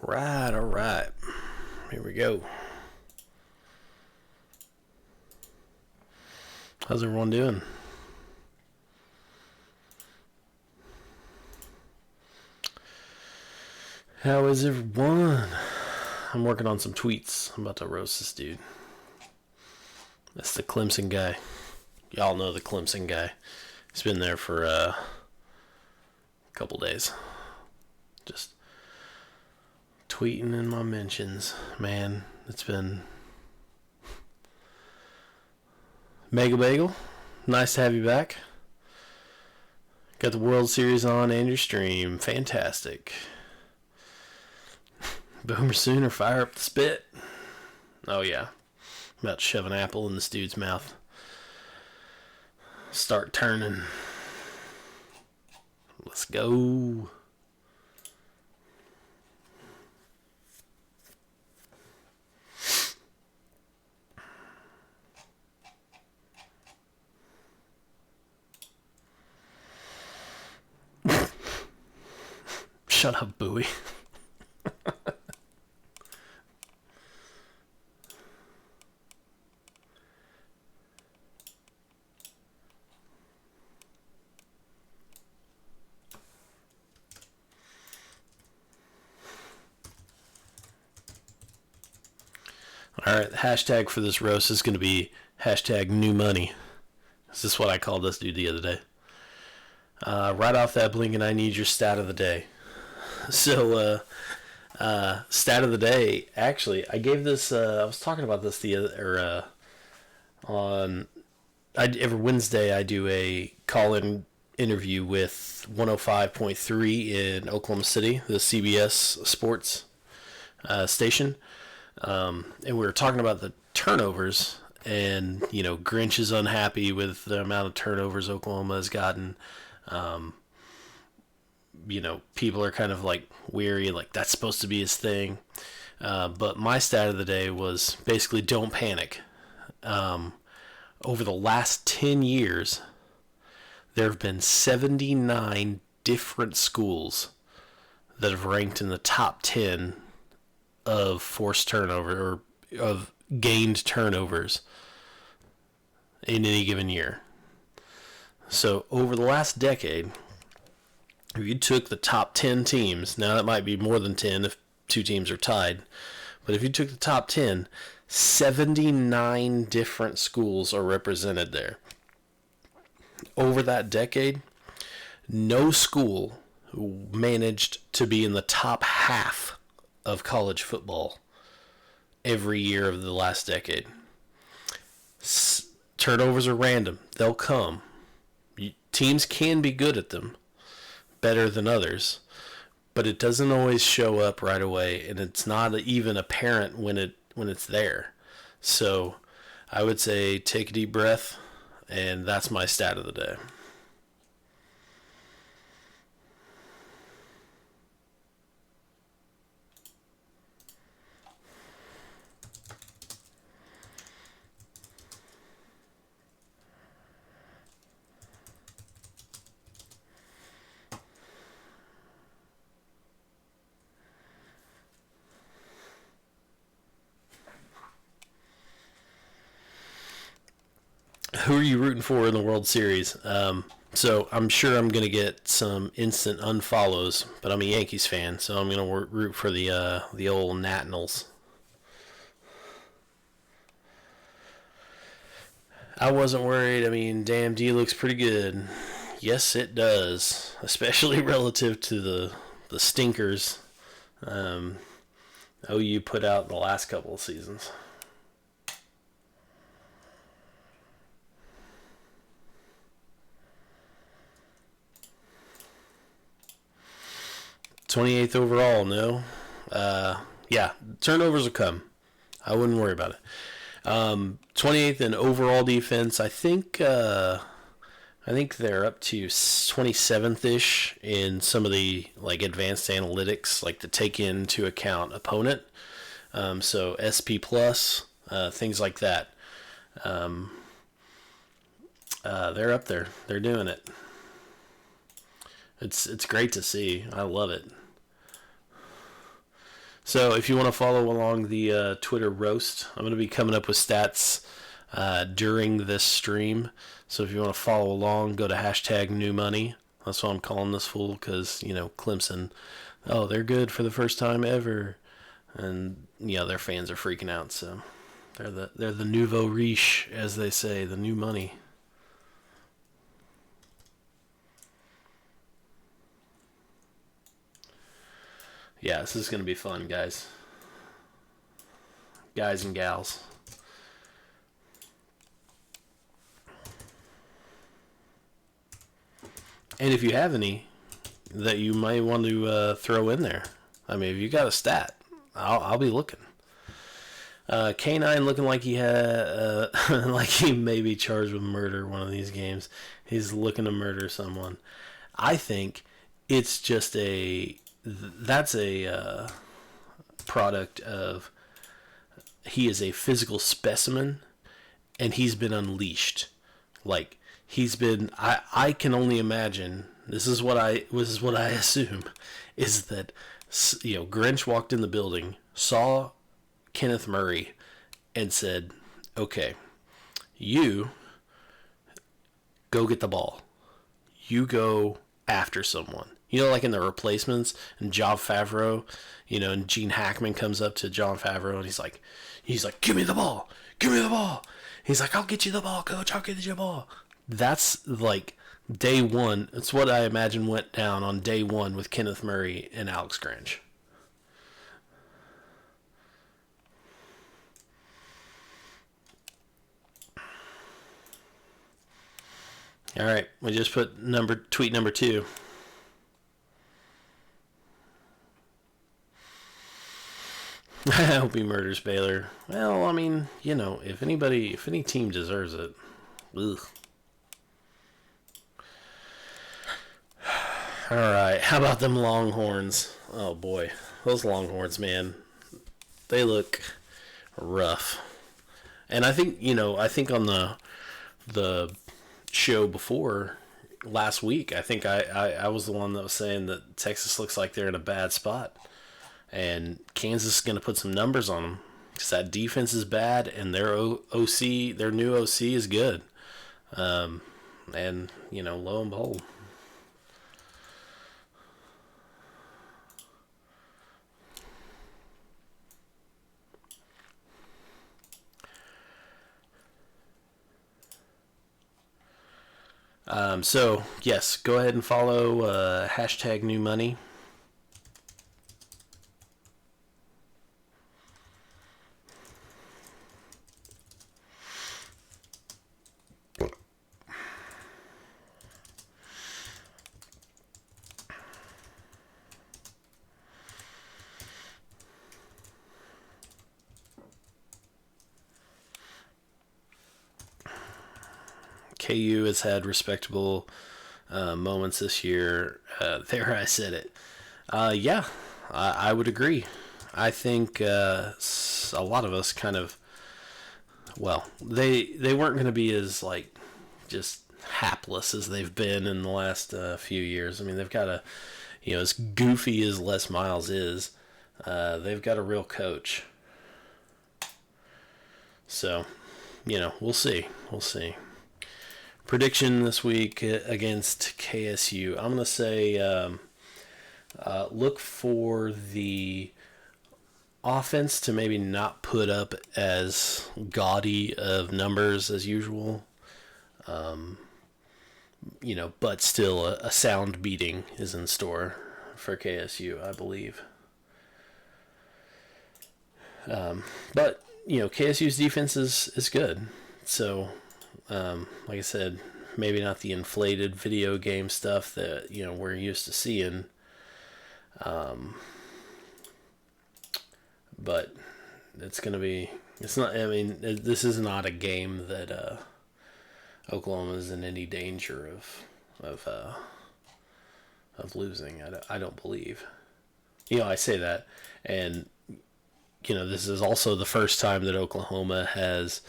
All right. Here we go. How's everyone doing? How is everyone? I'm working on some tweets. I'm about to roast this dude. That's the Clemson guy. Y'all know the Clemson guy. He's been there for a couple days. Just tweeting in my mentions. Man, it's been... Mega Bagel, nice to have you back. Got the World Series on and your stream. Fantastic. Boomer Sooner, fire up the spit. Oh, yeah. I'm about to shove an apple in this dude's mouth. Start turning. Let's go. Shut up, Bowie. Alright, the hashtag for this roast is going to be hashtag new money. This is what I called this dude the other day. Right off that Blinkin, I need your stat of the day. So, stat of the day, actually, I gave this, I was talking about this every Wednesday I do a call-in interview with 105.3 in Oklahoma City, the CBS sports station. And we were talking about the turnovers, and, you know, Grinch is unhappy with the amount of turnovers Oklahoma has gotten. You know, people are kind of like weary, like that's supposed to be his thing. But my stat of the day was basically don't panic. Over the last 10 years, there have been 79 different schools that have ranked in the top 10 of forced turnover or of gained turnovers in any given year. So over the last decade, if you took the top 10 teams, now that might be more than 10 if two teams are tied, but if you took the top 10, 79 different schools are represented there. Over that decade, no school managed to be in the top half of college football every year of the last decade. Turnovers are random. They'll come. Teams can be good at them, better than others, but it doesn't always show up right away, and it's not even apparent when it's there. So I would say take a deep breath, and that's my stat of the day. Who are you rooting for in the World Series? So I'm sure I'm going to get some instant unfollows, but I'm a Yankees fan, so I'm going to root for the old Nationals. I wasn't worried. I mean, damn, D looks pretty good. Yes, it does, especially relative to the stinkers OU put out the last couple of seasons. 28th overall, no. Yeah, turnovers will come. I wouldn't worry about it. 28th in overall defense. I think they're up to 27th-ish in some of the like advanced analytics, like to take into account opponent. So SP plus, things like that. They're up there. They're doing it. It's great to see. I love it. So if you want to follow along the Twitter roast, I'm going to be coming up with stats during this stream. So if you want to follow along, go to hashtag new money. That's what I'm calling this fool because, Clemson, oh, they're good for the first time ever. And, their fans are freaking out. So they're the nouveau riche, as they say, the new money. Yeah, this is going to be fun, guys. Guys and gals. And if you have any that you might want to throw in there, I mean, if you got a stat, I'll be looking. K9 looking like he had, like he may be charged with murder one of these games. He's looking to murder someone. I think it's just that's a product of he is a physical specimen and he's been unleashed. Like he's been, I can only imagine, this is what I assume, is that, Grinch walked in the building, saw Kenneth Murray, and said, okay, you go get the ball. You go after someone. Like in The Replacements, and Jon Favreau, and Gene Hackman comes up to Jon Favreau, and he's like, give me the ball. Give me the ball. He's like, I'll get you the ball, coach. I'll get you the ball. That's like day one. It's what I imagine went down on day one with Kenneth Murray and Alex Grinch. All right, we just put tweet number 2. I hope he murders Baylor. Well, I mean, if any team deserves it, ugh. All right, how about them Longhorns? Oh boy, those Longhorns, man, they look rough. And I think on the show before last week, I think I was the one that was saying that Texas looks like they're in a bad spot. And Kansas is going to put some numbers on them because that defense is bad and their new OC is good. And, lo and behold. So, yes, go ahead and follow hashtag new money. KU has had respectable moments this year. There, I said it. Yeah, I would agree. I think a lot of us kind of, they weren't going to be as just hapless as they've been in the last few years. I mean, they've got as goofy as Les Miles is, they've got a real coach. So, we'll see. We'll see. Prediction this week against KSU. I'm going to say look for the offense to maybe not put up as gaudy of numbers as usual. But still a sound beating is in store for KSU, I believe. But, KSU's defense is good. So, like I said, maybe not the inflated video game stuff that, we're used to seeing. But it's going to be, this is not a game that Oklahoma is in any danger of losing. I don't believe. I say that, and this is also the first time that Oklahoma has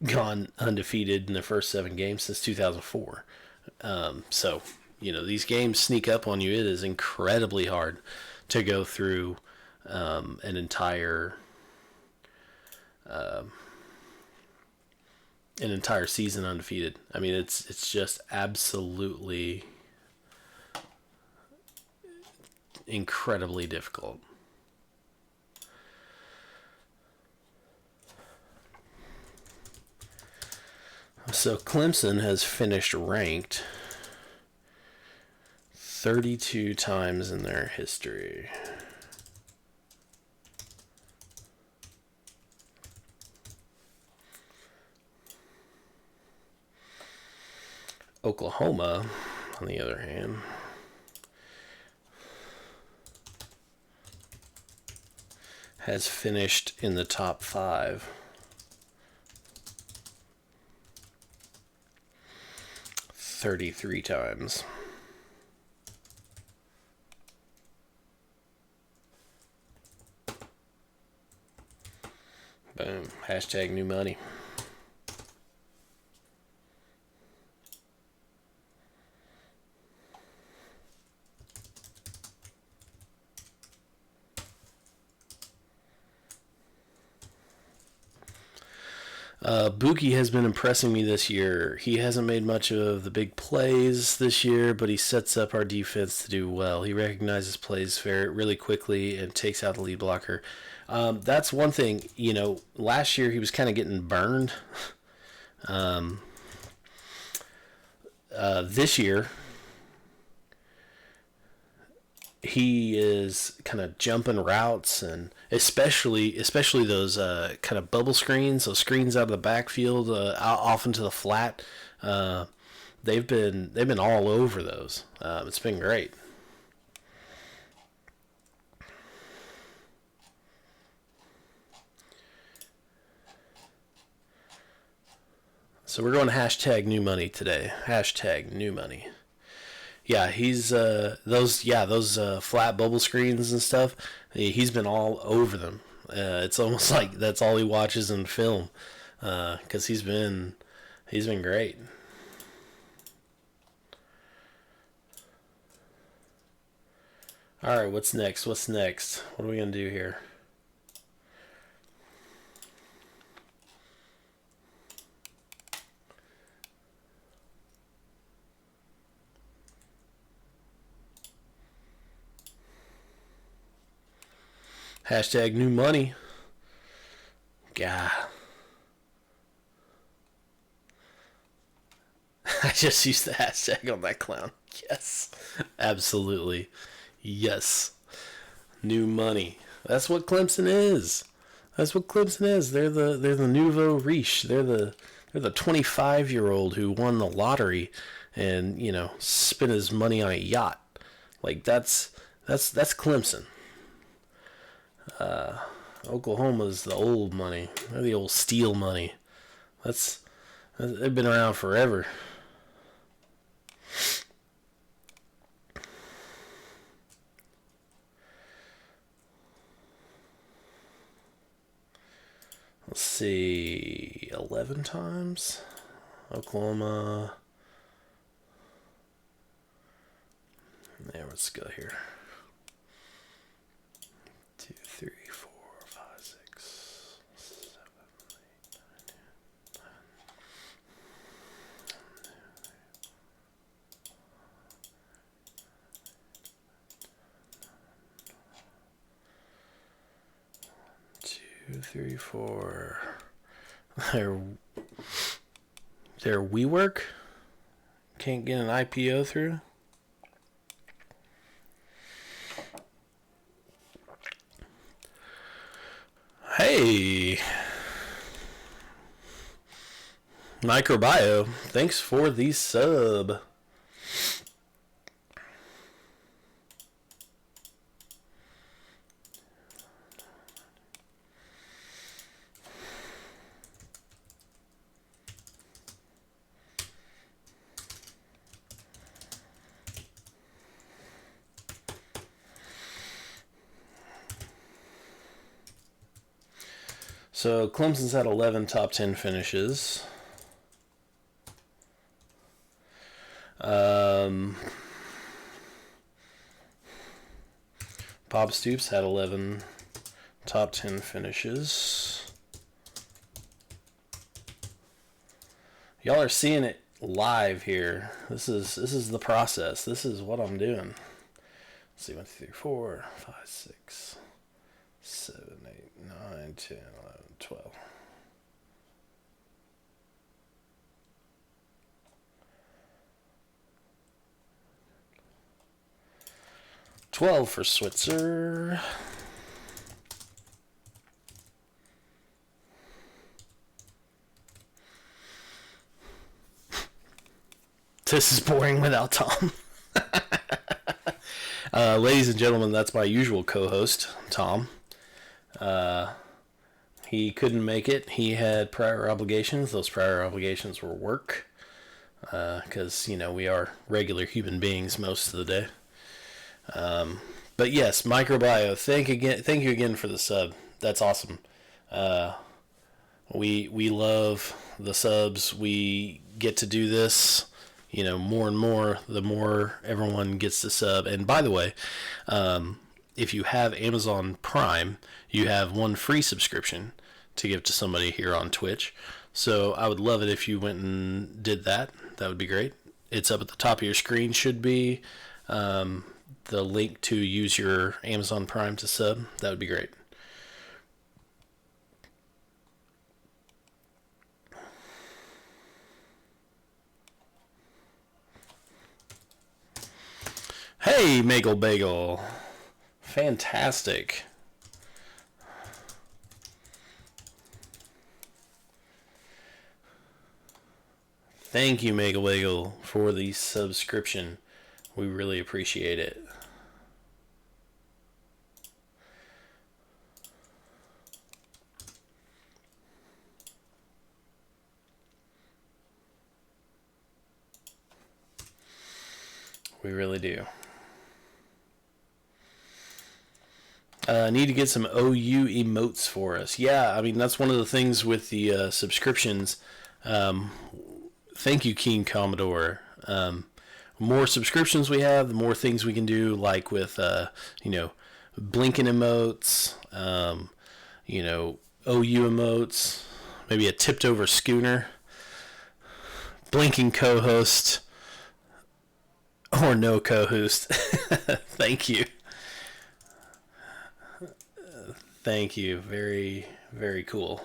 gone undefeated in their first 7 games since 2004. So these games sneak up on you. It is incredibly hard to go through an entire season undefeated. I mean, it's just absolutely incredibly difficult. So Clemson has finished ranked 32 times in their history. Oklahoma, on the other hand, has finished in the top 5 33 times. Boom. Hashtag new money. Buki has been impressing me this year. He hasn't made much of the big plays this year, but he sets up our defense to do well. He recognizes plays really quickly and takes out the lead blocker. That's one thing, last year he was kind of getting burned. This year, he is kind of jumping routes, and especially those kind of bubble screens, those screens out of the backfield, off into the flat. They've been all over those. It's been great. So we're going hashtag new money today. Hashtag new money. Yeah, he's those flat bubble screens and stuff. He's been all over them. It's almost like that's all he watches in film, because he's been great. All right, what's next? What are we gonna do here? Hashtag new money. Yeah. I just used the hashtag on that clown. Yes. Absolutely. Yes. New money. That's what Clemson is. They're the nouveau riche. They're the 25-year-old who won the lottery and, spent his money on a yacht. Like that's Clemson. Oklahoma's the old money. They're the old steel money. They've been around forever. Let's see, 11 times. Oklahoma. There, let's go here. 2, 3, 4, 5, 6, 7, 8, 9, 10. 2, 3, 4. Their WeWork can't get an IPO through. Hey, Microbio, thanks for the sub. So Clemson's had 11 top 10 finishes. Bob Stoops had 11 top 10 finishes. Y'all are seeing it live here. This is the process. This is what I'm doing. Let's see, 1, 2, 3, 4, 5, 6, 7, 8, 9, 10, 11, 12. 12 for Switzer. This is boring without Tom. Ladies and gentlemen, that's my usual co-host, Tom. He couldn't make it. He had prior obligations. Those prior obligations were work. Because, we are regular human beings most of the day. But yes, Microbio, thank you again for the sub. That's awesome. We love the subs. We get to do this, more and more, the more everyone gets to sub. And by the way, if you have Amazon Prime, you have one free subscription to give to somebody here on Twitch. So I would love it if you went and did that. That would be great. It's up at the top of your screen. Should be the link to use your Amazon Prime to sub. That would be great. Hey, Magel Bagel. Fantastic. Thank you, Magel Bagel, for the subscription. We really appreciate it. We really do. Need to get some OU emotes for us. Yeah, that's one of the things with the subscriptions. Thank you, Keen Commodore. More subscriptions we have, the more things we can do, like with, Blinkin emotes, OU emotes, maybe a tipped over schooner, Blinkin co-host, or no co-host. Thank you. Thank you. Very, very cool.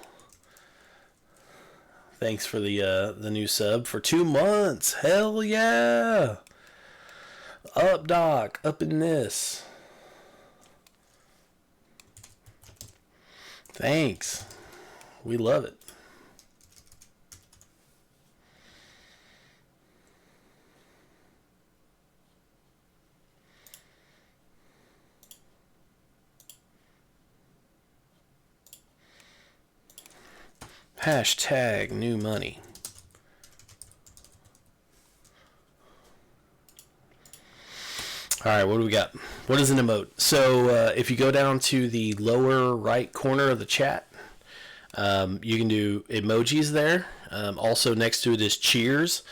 Thanks for the new sub for 2 months. Hell yeah. Up, Doc. Up in this. Thanks. We love it. Hashtag new money. Alright, what do we got? What is an emote? So if you go down to the lower right corner of the chat, you can do emojis there. Also next to it is cheers.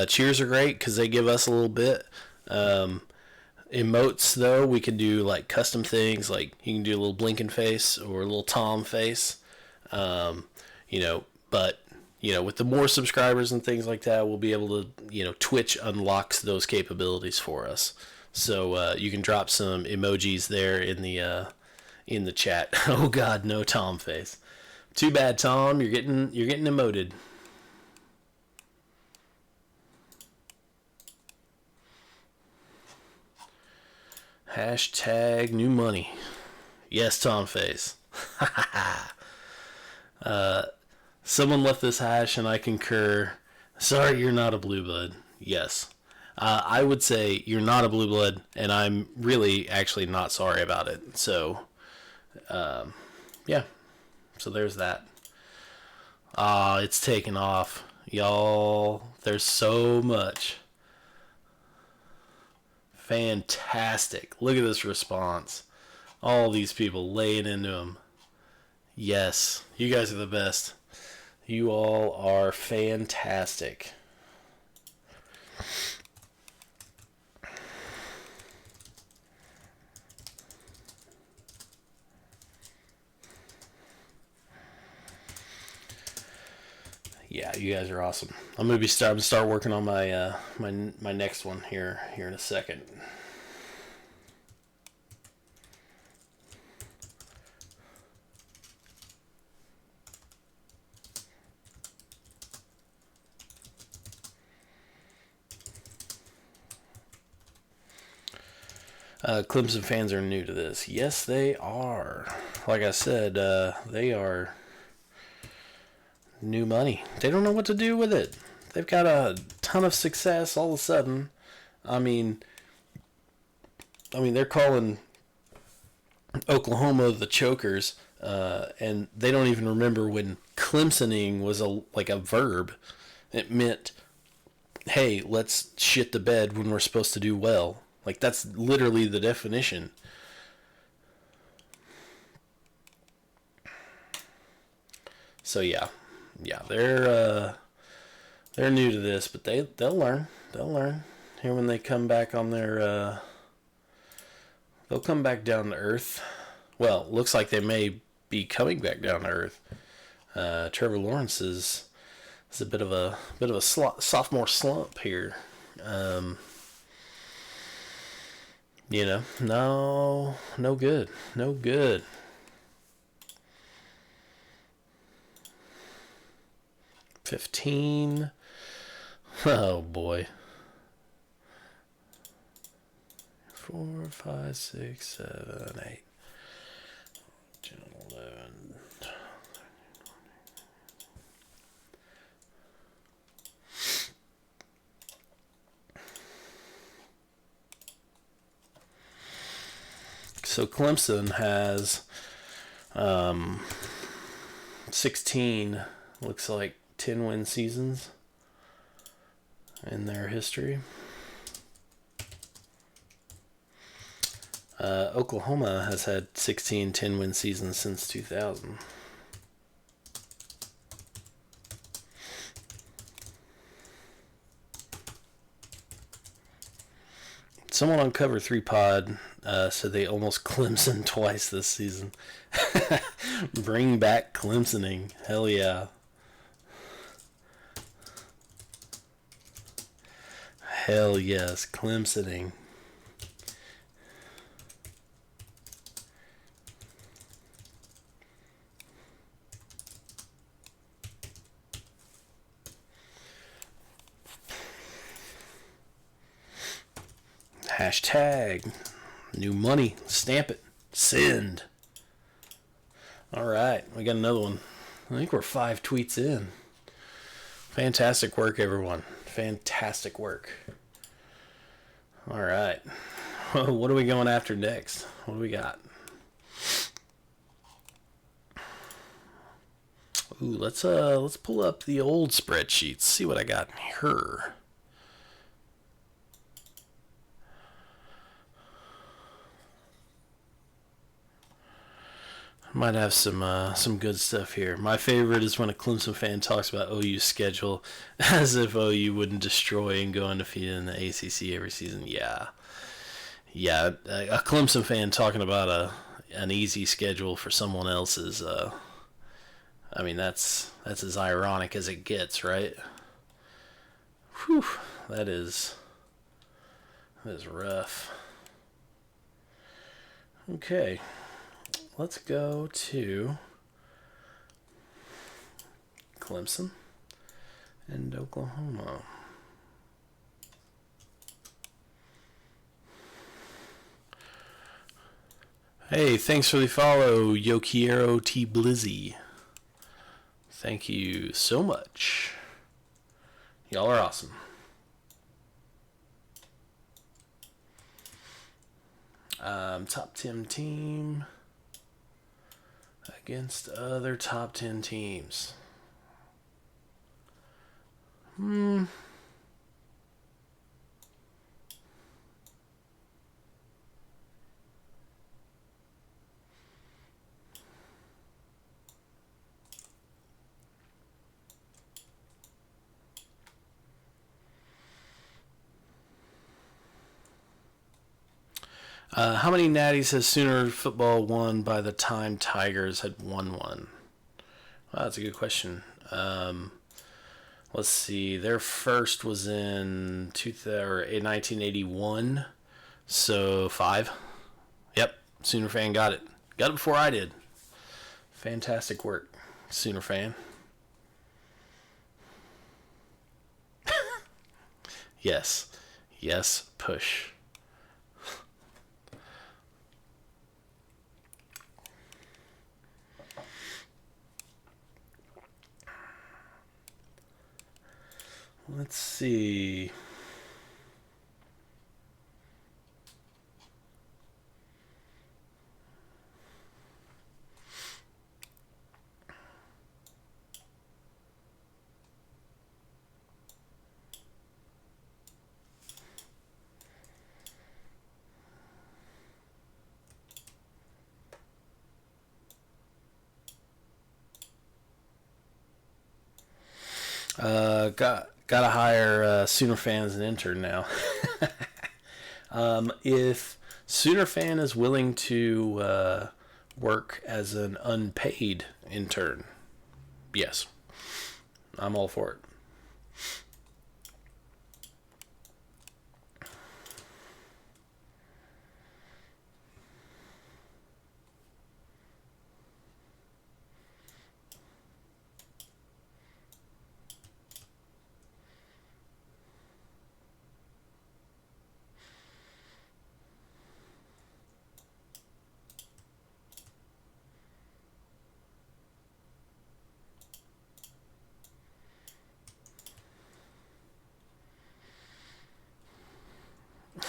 Cheers are great because they give us a little bit. Emotes, though, we can do like custom things. Like you can do a little Blinkin face or a little Tom face. But with the more subscribers and things like that, we'll be able to, Twitch unlocks those capabilities for us. So you can drop some emojis there in the chat. Oh God, no Tom face. Too bad, Tom. You're getting emoted. Hashtag new money. Yes, Tom face. Someone left this hash and I concur. Sorry, you're not a blue blood. Yes. I would say you're not a blue blood, and I'm really actually not sorry about it. So, yeah. So there's that. It's taken off. Y'all, there's so much. Fantastic. Look at this response. All these people laying into them. Yes, you guys are the best. You all are fantastic. Yeah, you guys are awesome. I'm gonna start working on my my next one here in a second. Clemson fans are new to this. Yes, they are. Like I said, they are new money. They don't know what to do with it. They've got a ton of success all of a sudden. I mean, they're calling Oklahoma the chokers, and they don't even remember when Clemsoning was a verb. It meant, hey, let's shit the bed when we're supposed to do well. Like, that's literally the definition. So yeah, they're new to this, but they'll learn. They'll learn. Here when they come back on their, they'll come back down to earth. Well, looks like they may be coming back down to earth. Trevor Lawrence is a bit of a sophomore slump here. No good. 15. Oh boy. 4, 5, 6, 7, 8, 10, 11. So Clemson has 16, looks like 10-win seasons in their history. Oklahoma has had 16 10-win seasons since 2000. Someone on Cover 3 Pod said they almost Clemson twice this season. Bring back Clemsoning. Hell yeah. Hell yes, Clemsoning. Hashtag new money. Stamp it. Send. Alright, we got another one. I think we're 5 tweets in. Fantastic work, everyone. Fantastic work. Alright. What are we going after next? What do we got? Ooh, let's pull up the old spreadsheets. See what I got here. Might have some good stuff here. My favorite is when a Clemson fan talks about OU's schedule as if OU wouldn't destroy and go undefeated in the ACC every season. Yeah. A Clemson fan talking about an easy schedule for someone else's. I mean, that's as ironic as it gets, right? Whew, that is rough. Okay. Let's go to Clemson and Oklahoma. Hey, thanks for the follow, Yokiero T. Blizzy. Thank you so much. Y'all are awesome. Top 10 team against other top 10 teams. How many natties has Sooner football won by the time Tigers had won one? Well, that's a good question. Let's see. Their first was in 1981. So 5. Yep. Sooner fan got it. Got it before I did. Fantastic work, Sooner fan. Yes. Yes, push. Let's see. Gotta hire Sooner fan as an intern now. If Sooner fan is willing to work as an unpaid intern, yes, I'm all for it.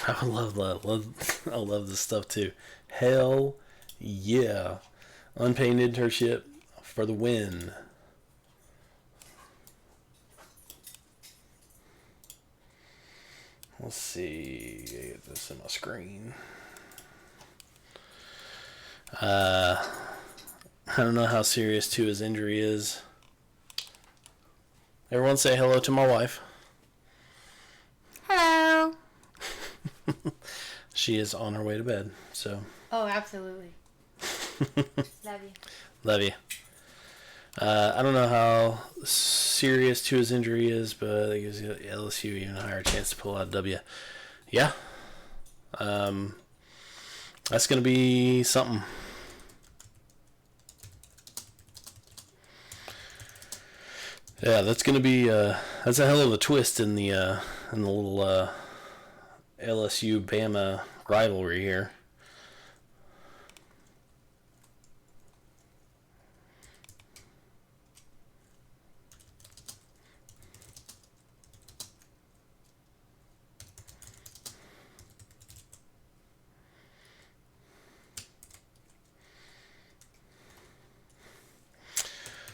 I I love this stuff too. Hell yeah. Unpaid internship for the win. Let's see. Get this in my screen. I don't know how serious Tua's injury is. Everyone say hello to my wife. Hello. She is on her way to bed, so. Oh, absolutely. Love you. Love you. I don't know how serious Tua's injury is, but it gives LSU even a higher chance to pull out a W. Yeah. That's going to be something. Yeah, that's going to be that's a hell of a twist in the little LSU Bama rivalry here.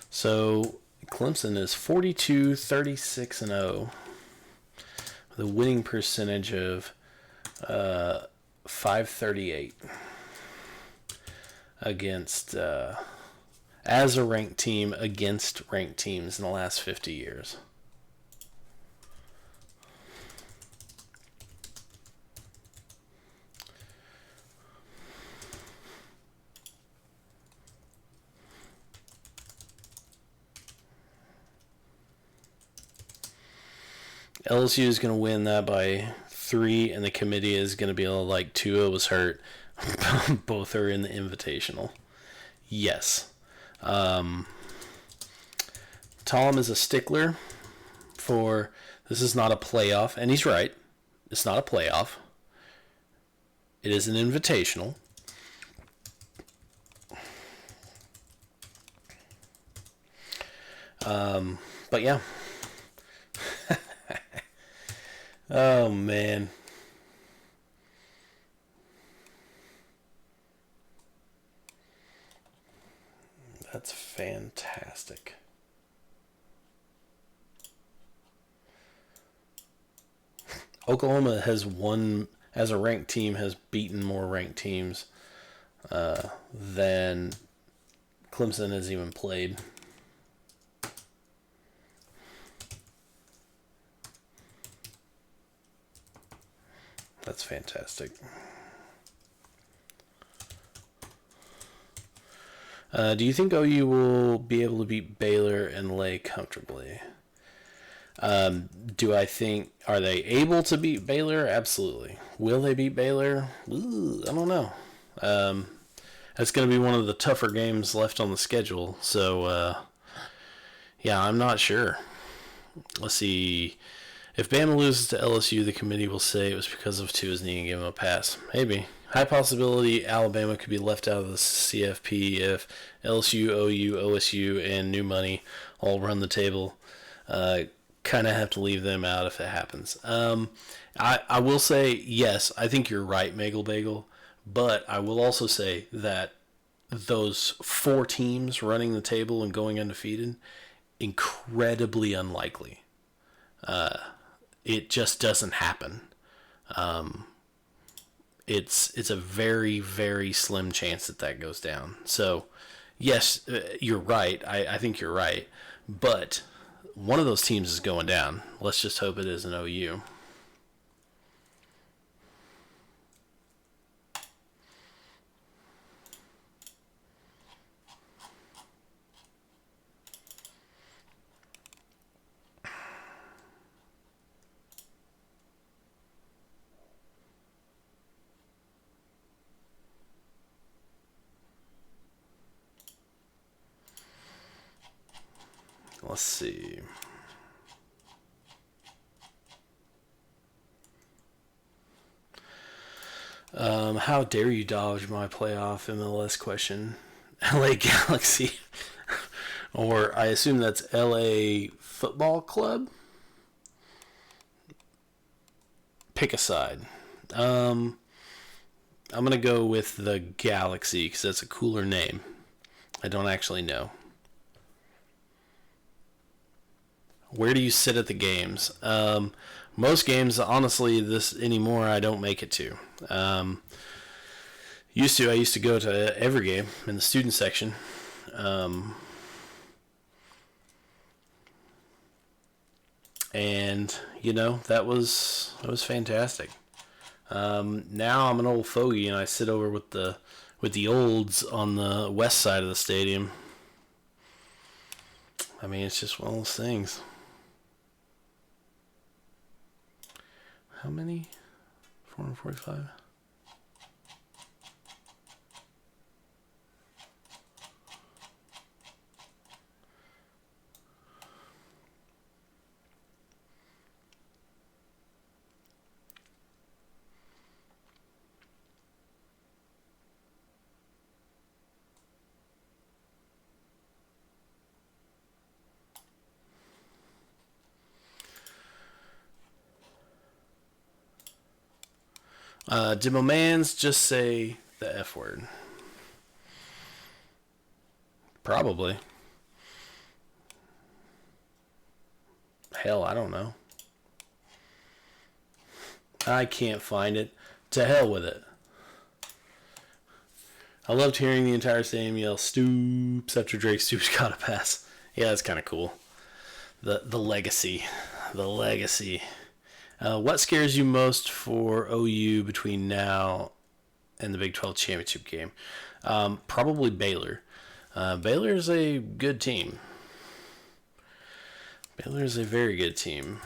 So Clemson is 42-36-0 with a winning percentage of .538 against as a ranked team against ranked teams in the last 50 years. LSU is going to win that by 3, and the committee is going to be like Tua was hurt. Both are in the Invitational. Yes. Tom is a stickler for this is not a playoff, and he's right. It's not a playoff. It is an Invitational. But yeah. Oh, man. That's fantastic. Oklahoma has won, as a ranked team, has beaten more ranked teams than Clemson has even played. That's fantastic. Do you think OU will be able to beat Baylor and lay comfortably? Do I think, are they able to beat Baylor? Absolutely. Will they beat Baylor? Ooh, I don't know. That's going to be one of the tougher games left on the schedule. So, yeah, I'm not sure. Let's see. If Bama loses to LSU, the committee will say it was because of Tua's knee and give him a pass. Maybe. High possibility Alabama could be left out of the CFP if LSU, OU, OSU, and New Money all run the table. Kind of have to leave them out if it happens. I will say, yes, I think you're right, Magel Bagel. But I will also say that those 4 teams running the table and going undefeated, incredibly unlikely. It just doesn't happen. It's a very, very slim chance that goes down. So, yes, you're right. I think you're right. But one of those teams is going down. Let's just hope it is an OU. Let's see. How dare you dodge my playoff MLS question? LA Galaxy. Or I assume that's LA Football Club? Pick a side. I'm going to go with the Galaxy because that's a cooler name. I don't actually know. Where do you sit at the games? Most games, honestly, this anymore, I don't make it to. I used to go to every game in the student section. And that was fantastic. Now I'm an old fogey and I sit over with the olds on the west side of the stadium. I mean, it's just one of those things. How many? 445? Did my mans just say the F word? Probably. Hell, I don't know. I can't find it. To hell with it. I loved hearing the entire stadium yell Stoops after Drake Stoops got a pass. Yeah, that's kind of cool. The legacy. The legacy. What scares you most for OU between now and the Big 12 championship game? Probably Baylor. Baylor's a good team. Baylor's a very good team.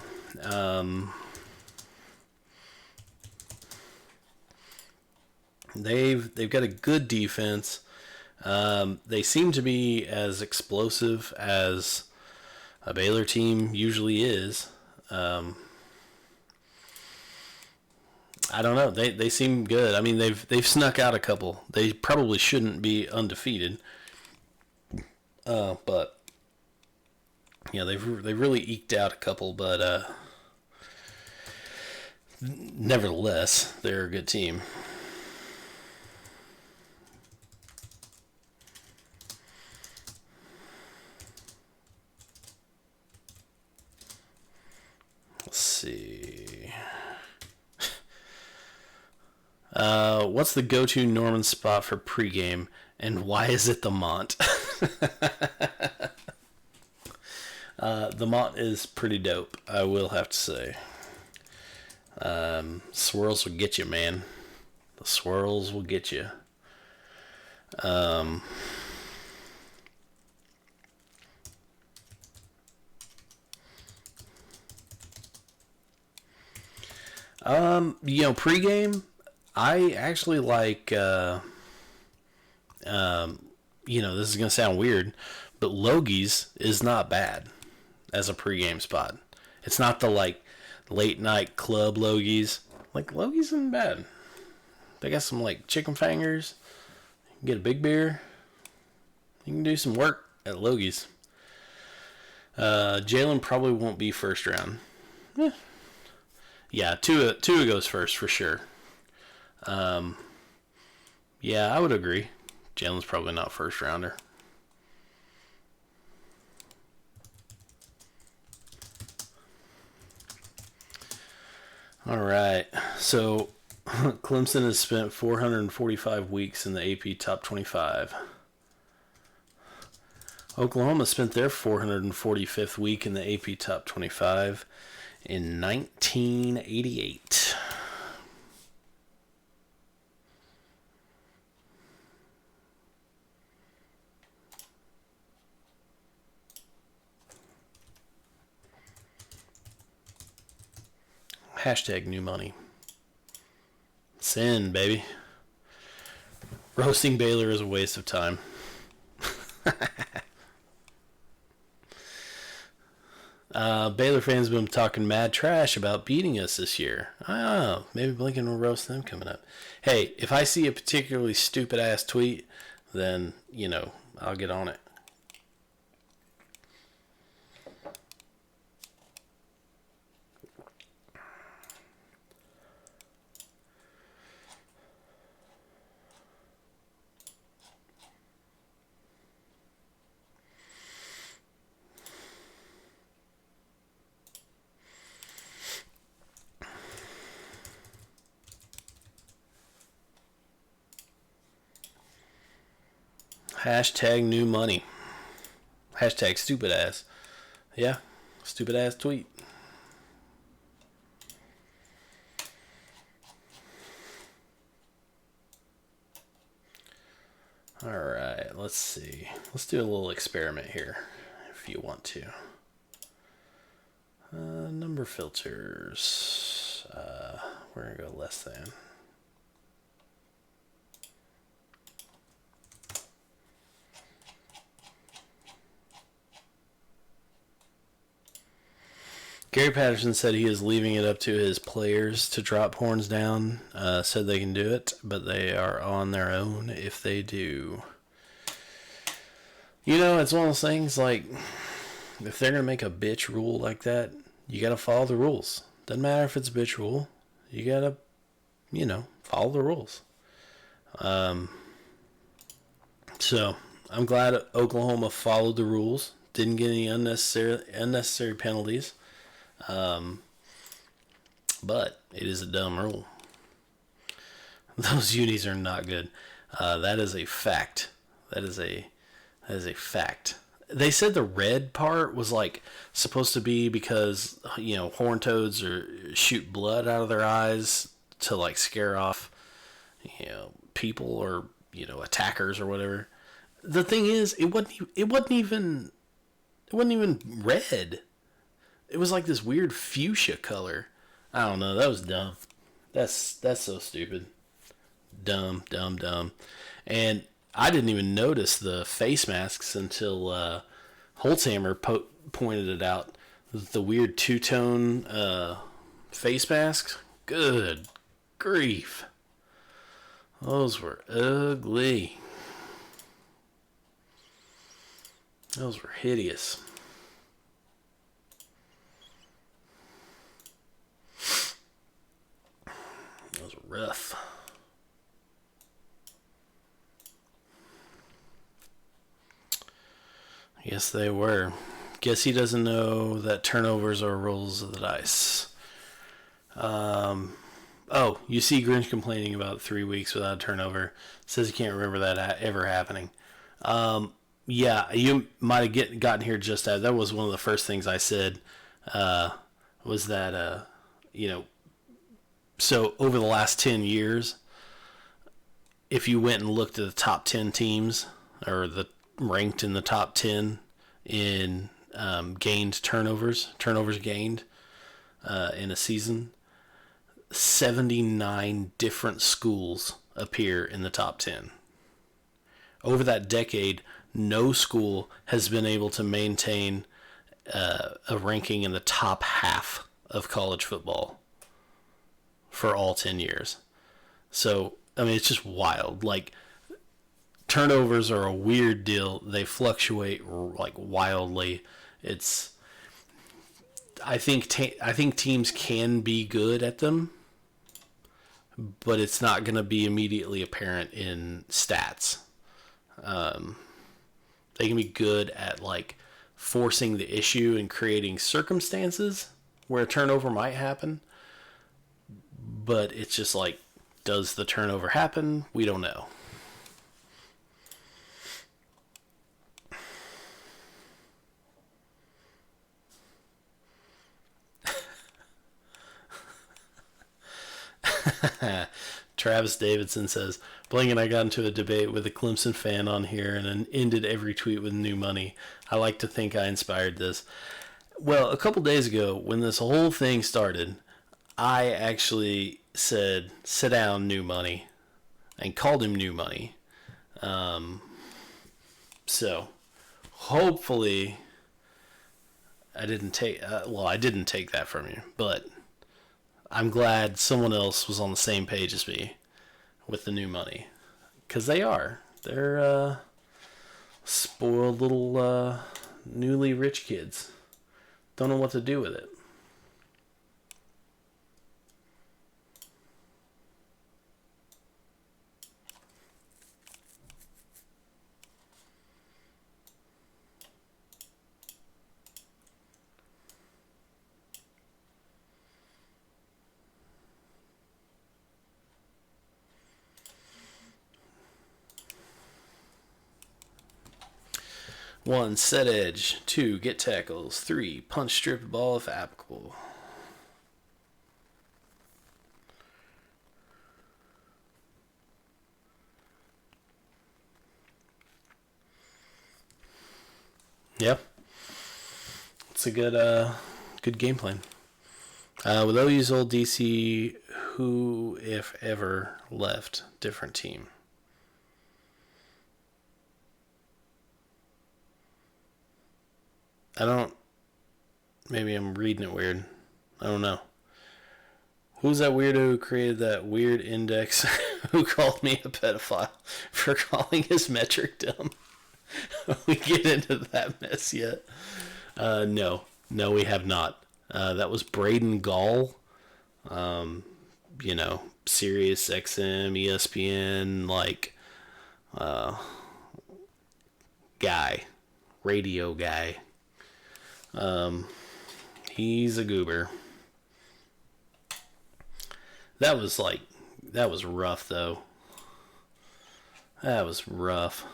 They've got a good defense. They seem to be as explosive as a Baylor team usually is. I don't know. They seem good. I mean, they've snuck out a couple. They probably shouldn't be undefeated. But yeah, they've really eked out a couple. But nevertheless, they're a good team. Let's see. What's the go-to Norman spot for pregame, and why is it the Mont? The Mont is pretty dope, I will have to say. Swirls will get you, man. The swirls will get you. Pregame, I actually like, this is going to sound weird, but Logie's is not bad as a pregame spot. It's not the, late night club Logie's. Logie's isn't bad. They got some, chicken fingers. You can get a big beer. You can do some work at Logie's. Jalen probably won't be first round. Yeah, Tua goes first for sure. Yeah, I would agree. Jalen's probably not first rounder. All right. So Clemson has spent 445 weeks in the AP Top 25. Oklahoma spent their 445th week in the AP Top 25 in 1988. Hashtag new money. Sin, baby. Roasting Baylor is a waste of time. Baylor fans have been talking mad trash about beating us this year. Oh, maybe Blinkin will roast them coming up. Hey, if I see a particularly stupid ass tweet, then, I'll get on it. Hashtag new money. Hashtag stupid ass. Yeah, stupid ass tweet. Alright, let's see. Let's do a little experiment here, if you want to. Number filters. We're going to go less than. Gary Patterson said he is leaving it up to his players to drop horns down. Said they can do it, but they are on their own if they do. It's one of those things if they're going to make a bitch rule like that, you got to follow the rules. Doesn't matter if it's a bitch rule. You got to, follow the rules. So I'm glad Oklahoma followed the rules. Didn't get any unnecessary penalties. But it is a dumb rule. Those unis are not good. That is a fact. That is a fact. They said the red part was supposed to be because horned toads shoot blood out of their eyes to scare off people or attackers or whatever. The thing is, it wasn't even red. It was this weird fuchsia color. I don't know. That was dumb. That's so stupid. Dumb. And I didn't even notice the face masks until Holtzhammer pointed it out. The weird two-tone face masks. Good grief. Those were ugly. Those were hideous. Those were rough. Yes, they were. Guess he doesn't know that turnovers are rolls of the dice. You see Grinch complaining about 3 weeks without a turnover. Says he can't remember that ever happening. Yeah, you might have gotten here just as that was one of the first things I said. Was that so over the last 10 years, if you went and looked at the top 10 teams or the ranked in the top 10 in gained turnovers gained in a season, 79 different schools appear in the top 10. Over that decade, no school has been able to maintain a ranking in the top half of college football for all 10 years. So, I mean, it's just wild. Like, turnovers are a weird deal. They fluctuate like wildly. I think teams can be good at them, but it's not going to be immediately apparent in stats. They can be good at like forcing the issue and creating circumstances where a turnover might happen, but it's just like, does the turnover happen? We don't know. Travis Davidson says, Blinkin and I got into a debate with a Clemson fan on here and ended every tweet with new money. I like to think I inspired this. Well, a couple days ago, when this whole thing started, I actually said, sit down, new money, and called him new money. So, hopefully, I didn't take that from you, but I'm glad someone else was on the same page as me with the new money. Because they are. They're spoiled little newly rich kids. Don't know what to do with it. One, set edge. Two, get tackles. Three, punch strip ball if applicable. Yeah. It's a good game plan. With OU's old DC, who, if ever, left? Different team. Maybe I'm reading it weird. I don't know. Who's that weirdo who created that weird index who called me a pedophile for calling his metric dumb? We get into that mess yet? No, we have not. That was Braden Gall. Sirius XM, ESPN, guy, radio guy. He's a goober. That was rough though. That was rough.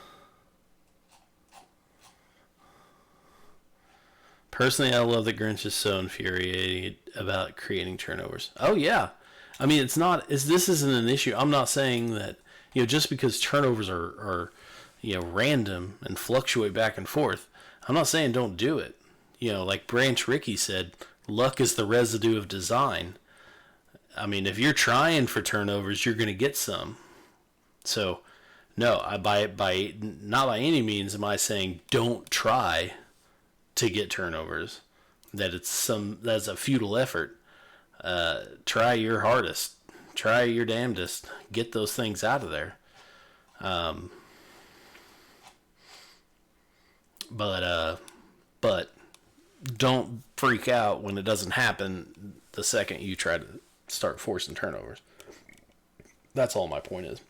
Personally, I love that Grinch is so infuriated about creating turnovers. Oh yeah. I mean, this isn't an issue. I'm not saying that, just because turnovers are random and fluctuate back and forth, I'm not saying don't do it. Like Branch Rickey said, luck is the residue of design. I mean, if you're trying for turnovers, you're going to get some. So, no, not by any means am I saying don't try to get turnovers. That's a futile effort. Try your hardest. Try your damnedest. Get those things out of there. But don't freak out when it doesn't happen the second you try to start forcing turnovers. That's all my point is.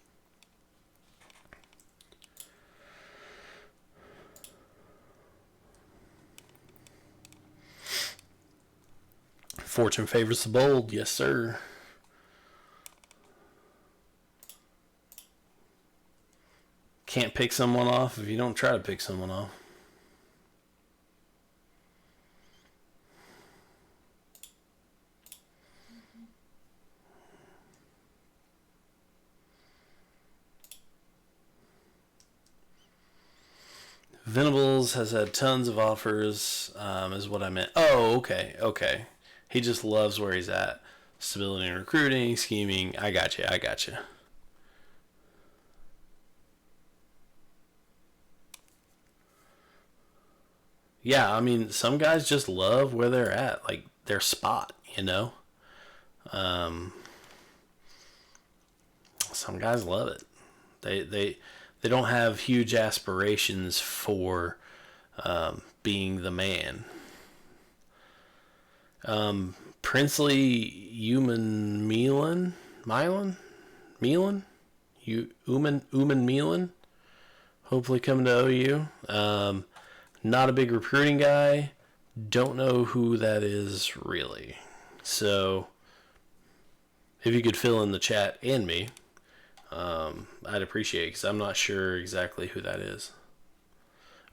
Fortune favors the bold, yes sir. Can't pick someone off if you don't try to pick someone off. Venables has had tons of offers, is what I meant. Oh, okay. He just loves where he's at. Stability in recruiting, scheming. I got you. Yeah, I mean, some guys just love where they're at, like their spot, you know? Um, some guys love it. They don't have huge aspirations for being the man. Princely Human Milan, Uman Milan, hopefully coming to OU. Not a big recruiting guy. Don't know who that is really. So if you could fill in the chat and me, I'd appreciate it because I'm not sure exactly who that is.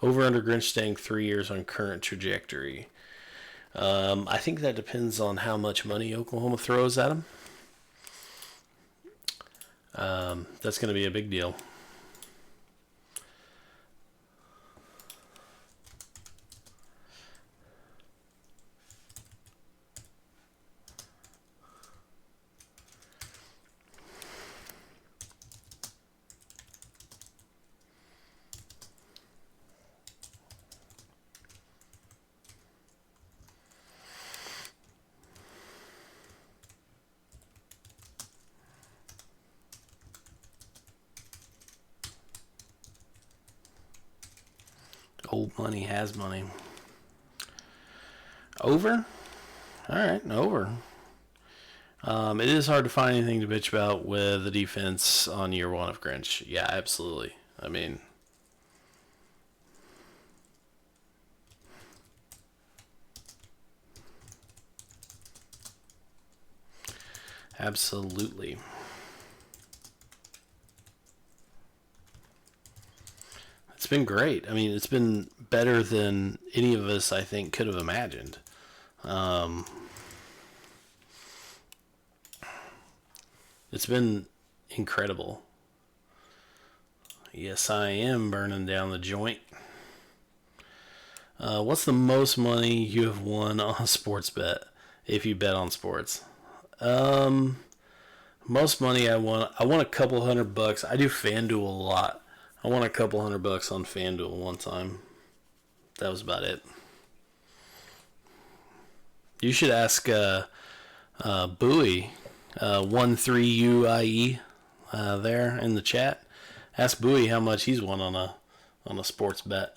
Over under Grinch staying 3 years on current trajectory. I think that depends on how much money Oklahoma throws at him. That's going to be a big deal. Old money has money. Over? Alright, over. It is hard to find anything to bitch about with the defense on year one of Grinch. Yeah, absolutely. I mean, absolutely. It's been great. I mean, it's been better than any of us, I think, could have imagined. It's been incredible. Yes, I am burning down the joint. What's the most money you have won on a sports bet if you bet on sports? Most money I won a couple $100. I do FanDuel a lot. I won a couple $100 on FanDuel one time. That was about it. You should ask Bowie, 13UIE, there in the chat. Ask Bowie how much he's won on a sports bet.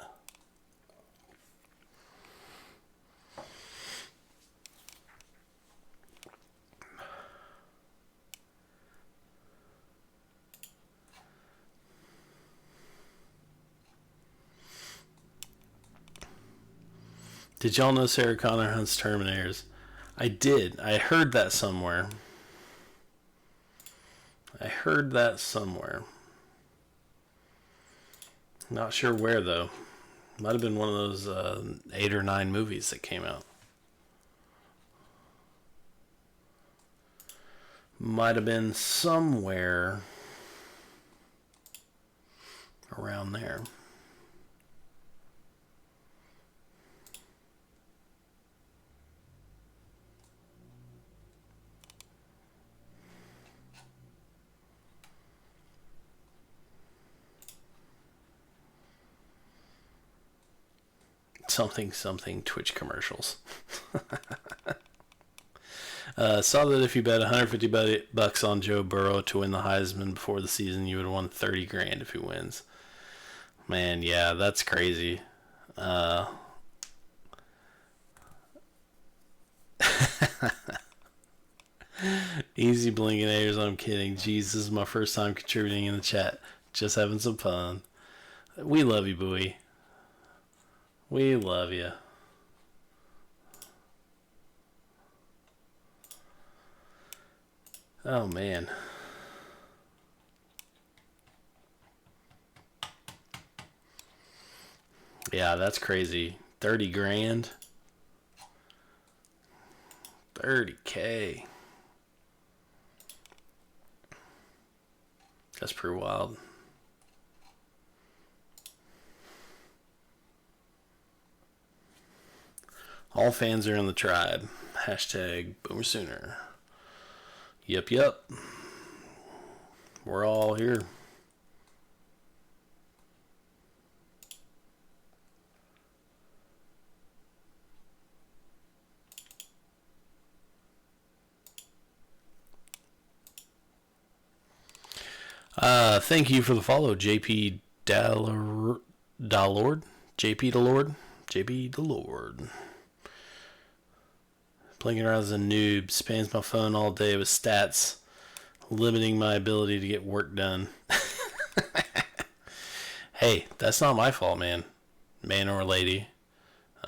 Did y'all know Sarah Connor hunts Terminators? I did. I heard that somewhere. Not sure where, though. Might have been one of those 8 or 9 movies that came out. Might have been somewhere around there. Something Twitch commercials. Saw that if you bet $150 on Joe Burrow to win the Heisman before the season, you would have won $30,000 if he wins. Man, yeah, that's crazy. Easy Blinkinators, I'm kidding. Jeez, this is my first time contributing in the chat. Just having some fun. We love you, Bowie. We love you. Oh, man. Yeah, that's crazy. $30,000. $30,000. That's pretty wild. All fans are in the tribe. Hashtag Boomer Sooner. Yep. We're all here. Thank you for the follow, JP Dalord. JP Delord. JP Delord. Blinking around as a noob. Spams my phone all day with stats, limiting my ability to get work done. Hey, that's not my fault, man. Man or lady.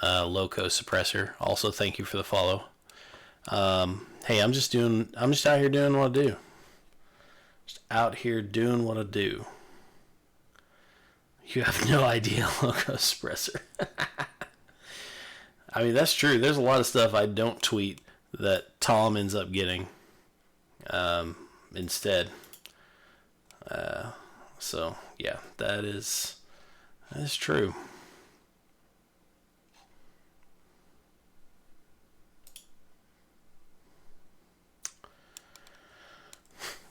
Loco Suppressor. Also, thank you for the follow. Hey, I'm just out here doing what I do. Just out here doing what I do. You have no idea, Loco Suppressor. I mean, that's true. There's a lot of stuff I don't tweet that Tom ends up getting instead. So, yeah, that is true.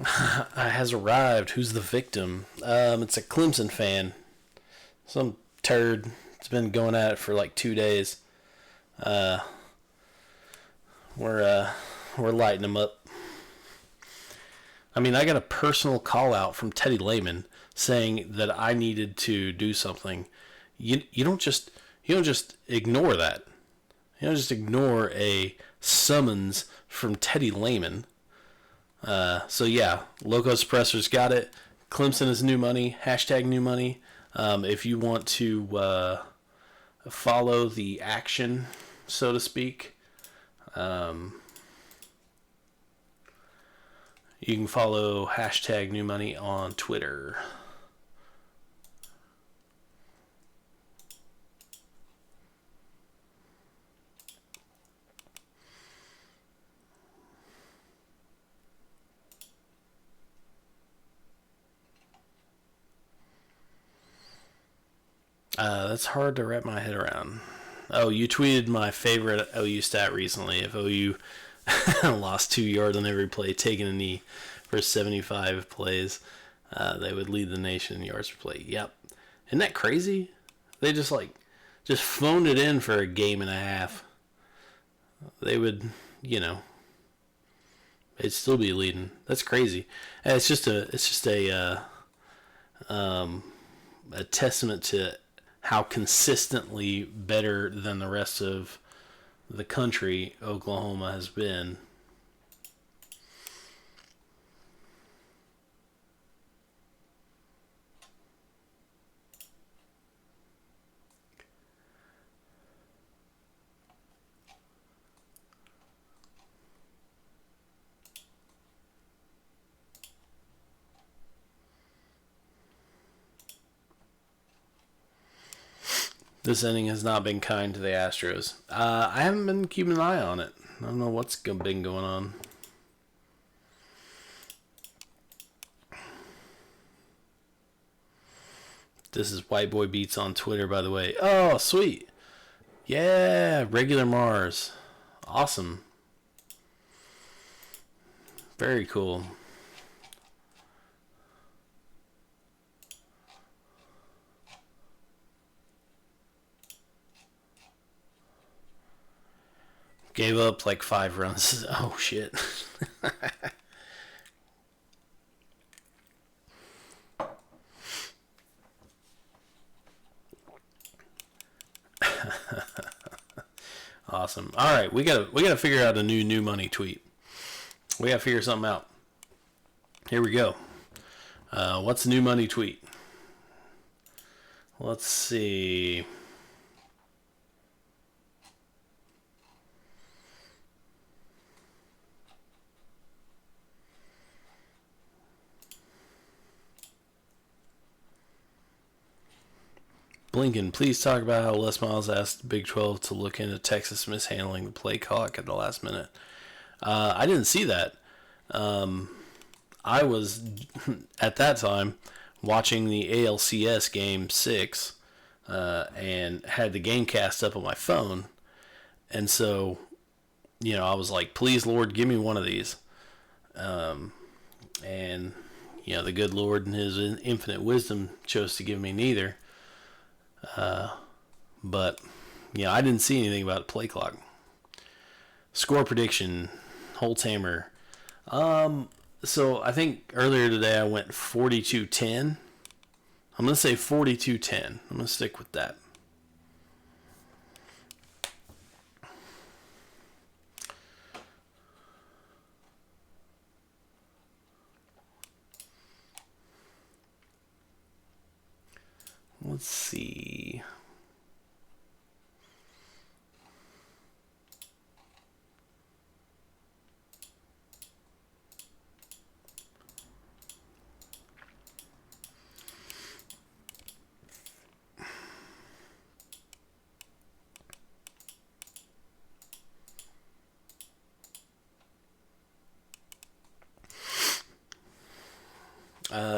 Has arrived. Who's the victim? It's a Clemson fan. Some turd. It's been going at it for like 2 days. We're lighting him up. I mean, I got a personal call out from Teddy Lehman saying that I needed to do something. You don't just ignore that. You don't just ignore a summons from Teddy Lehman. So yeah, Loco Suppressor's got it. Clemson is new money. Hashtag new money. If you want to follow the action, so to speak, you can follow hashtag new money on Twitter. That's hard to wrap my head around. Oh, you tweeted my favorite OU stat recently. If OU lost 2 yards on every play, taking a knee for 75 plays, they would lead the nation in yards per play. Yep. Isn't that crazy? They just phoned it in for a game and a half. They would, they'd still be leading. That's crazy. And it's just a testament to how consistently better than the rest of the country Oklahoma has been. This inning has not been kind to the Astros. I haven't been keeping an eye on it. I don't know what's been going on. This is White Boy Beats on Twitter, by the way. Oh, sweet. Yeah, regular Mars. Awesome. Very cool. Gave up like 5 runs. Oh, shit. Awesome. All right, we gotta figure out a new money tweet. We gotta figure something out. Here we go. What's the new money tweet? Let's see. Blinkin, please talk about how Les Miles asked Big 12 to look into Texas mishandling the play clock at the last minute. I didn't see that. I was, at that time, watching the ALCS Game 6 and had the game cast up on my phone. And so, I was like, please, Lord, give me one of these. And, the good Lord in his infinite wisdom chose to give me neither. But, I didn't see anything about a play clock. Score prediction, Holzhammer. So I think earlier today I went 42-10. I'm going to say 42-10. I'm going to stick with that. Let's see.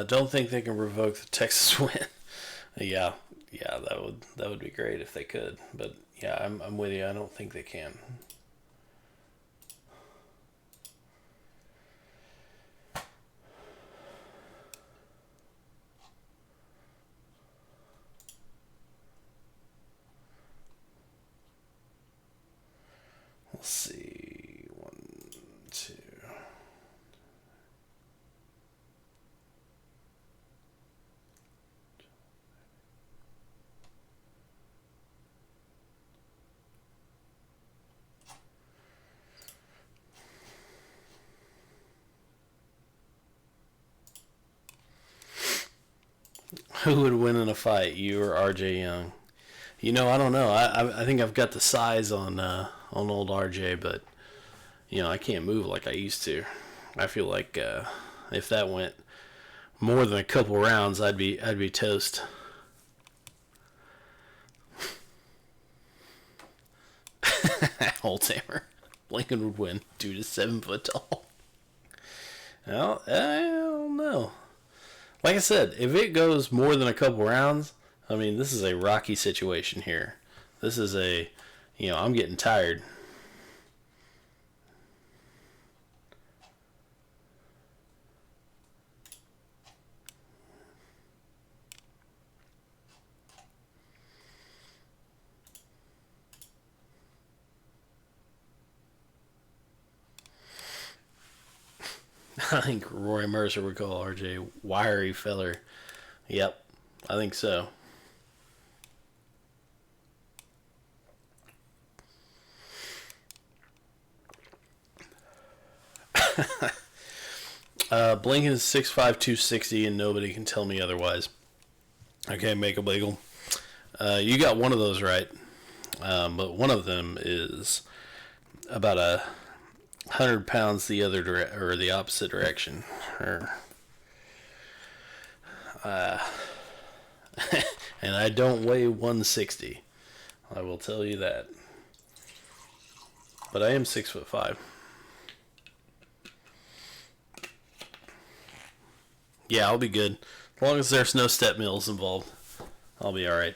Don't think they can revoke the Texas win. Yeah, that would be great if they could. But yeah, I'm with you. I don't think they can. Let's see. 1, 2. Who would win in a fight, you or RJ Young? I don't know. I think I've got the size on old RJ, but I can't move like I used to. I feel like if that went more than a couple rounds, I'd be toast. Holzhammer. Blinkin would win due to 7 foot tall. Well, I don't know. Like I said, if it goes more than a couple rounds, I mean, this is a rocky situation here. This is I'm getting tired. I think Roy Mercer would call RJ wiry feller. Yep, I think so. Blinkin is 6'5", 260, and nobody can tell me otherwise. Okay, make a bagel. You got one of those right, but one of them is about 100 pounds the other or the opposite direction. And I don't weigh 160. I will tell you that. But I am 6'5". Yeah, I'll be good. As long as there's no step mills involved, I'll be alright.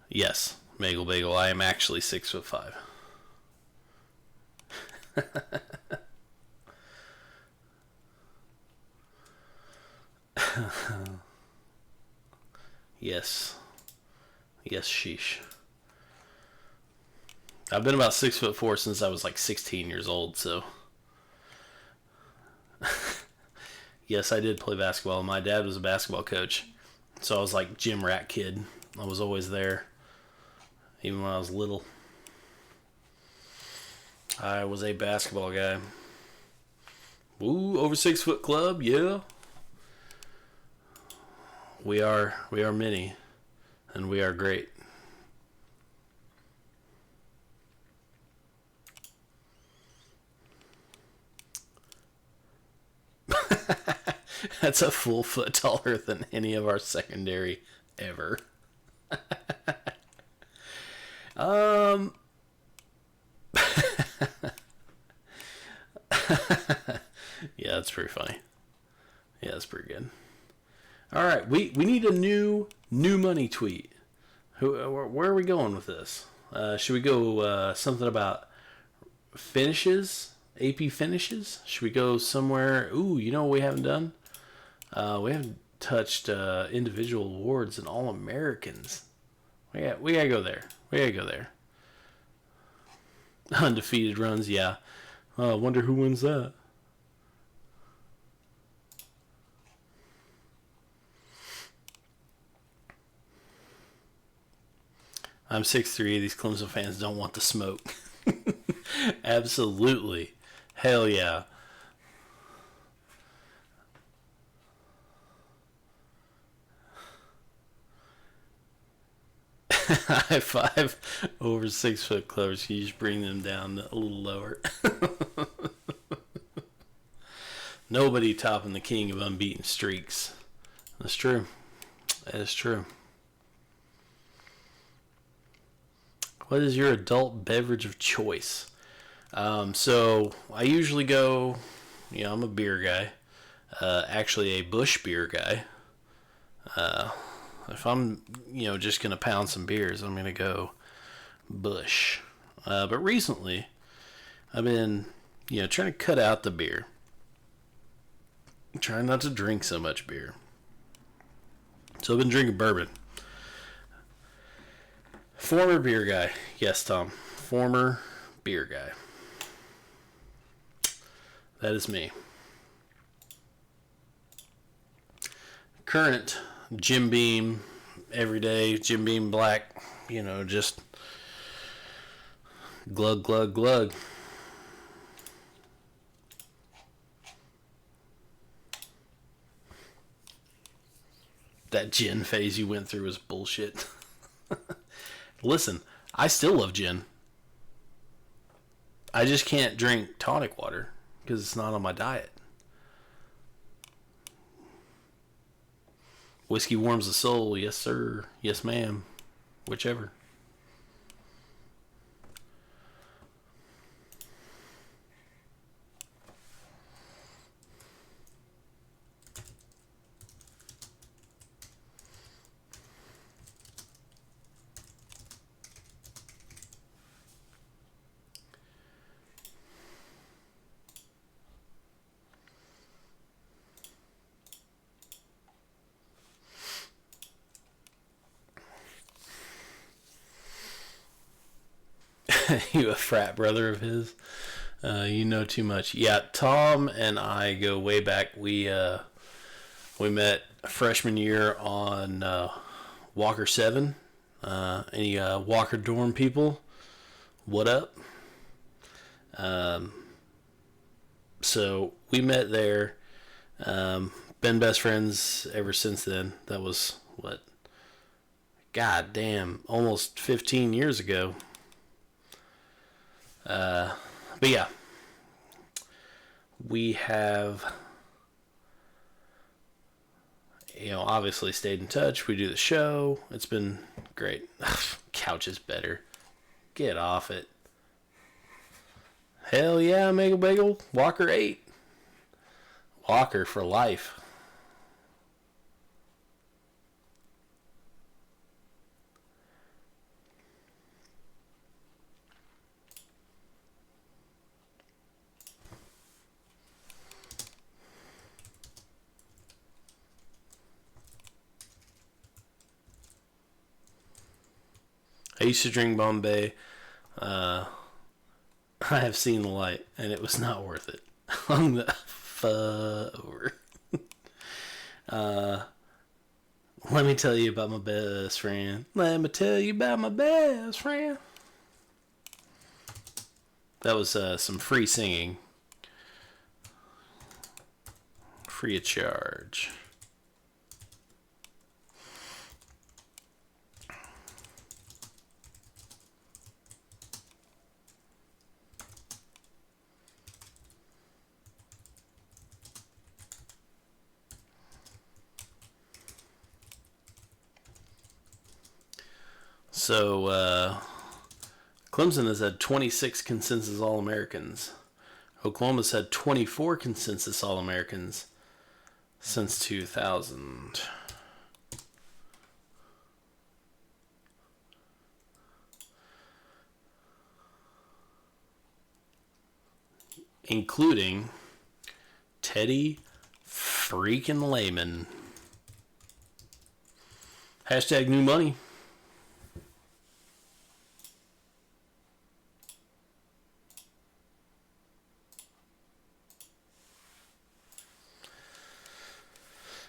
Yes, Bagel, I am actually 6'5". Yes, sheesh. I've been about 6'4" since I was like 16 years old, so. Yes, I did play basketball. My dad was a basketball coach, so I was like gym rat kid. I was always there, even when I was little. I was a basketball guy. Ooh, over 6 foot club, yeah. We are many, and we are great. That's a full foot taller than any of our secondary ever. Yeah, that's pretty funny. Yeah, that's pretty good. All right, we need a new money tweet. Where are we going with this? Should we go something about finishes AP finishes. Should we go somewhere? Ooh, you know what we haven't done? We haven't touched individual awards and All-Americans. We gotta go there. We gotta go there. Undefeated runs, yeah. I wonder who wins that. I'm 6'3". These Clemson fans don't want the smoke. Absolutely. Hell yeah. High five over 6 foot clubbers. You just bring them down a little lower. Nobody topping the king of unbeaten streaks. That's true. That is true. What is your adult beverage of choice? So I usually go, I'm a beer guy. Actually, a Busch beer guy. If I'm, just going to pound some beers, I'm going to go Busch. But recently, I've been, trying to cut out the beer. Trying not to drink so much beer. So I've been drinking bourbon. Former beer guy. Yes, Tom. Former beer guy. That is me. Current Jim Beam, everyday Jim Beam Black, just glug, glug, glug. That gin phase you went through was bullshit. Listen, I still love gin. I just can't drink tonic water because it's not on my diet. Whiskey warms the soul, yes sir, yes ma'am, whichever. You a frat brother of his? You know too much. Yeah, Tom and I go way back. We met freshman year on Walker 7. Any Walker dorm people? What up? So we met there. Been best friends ever since then. That was what? God damn, almost 15 years ago. But yeah, we have, obviously stayed in touch. We do the show. It's been great. Couch is better. Get off it. Hell yeah, Mega Bagel. Walker 8. Walker for life. I used to drink Bombay. I have seen the light, and it was not worth it. Hung the over. Let me tell you about my best friend. Let me tell you about my best friend. That was some free singing. Free of charge. So, Clemson has had 26 consensus All-Americans. Oklahoma's had 24 consensus All-Americans since 2000. including Teddy freaking Lehman. Hashtag new money.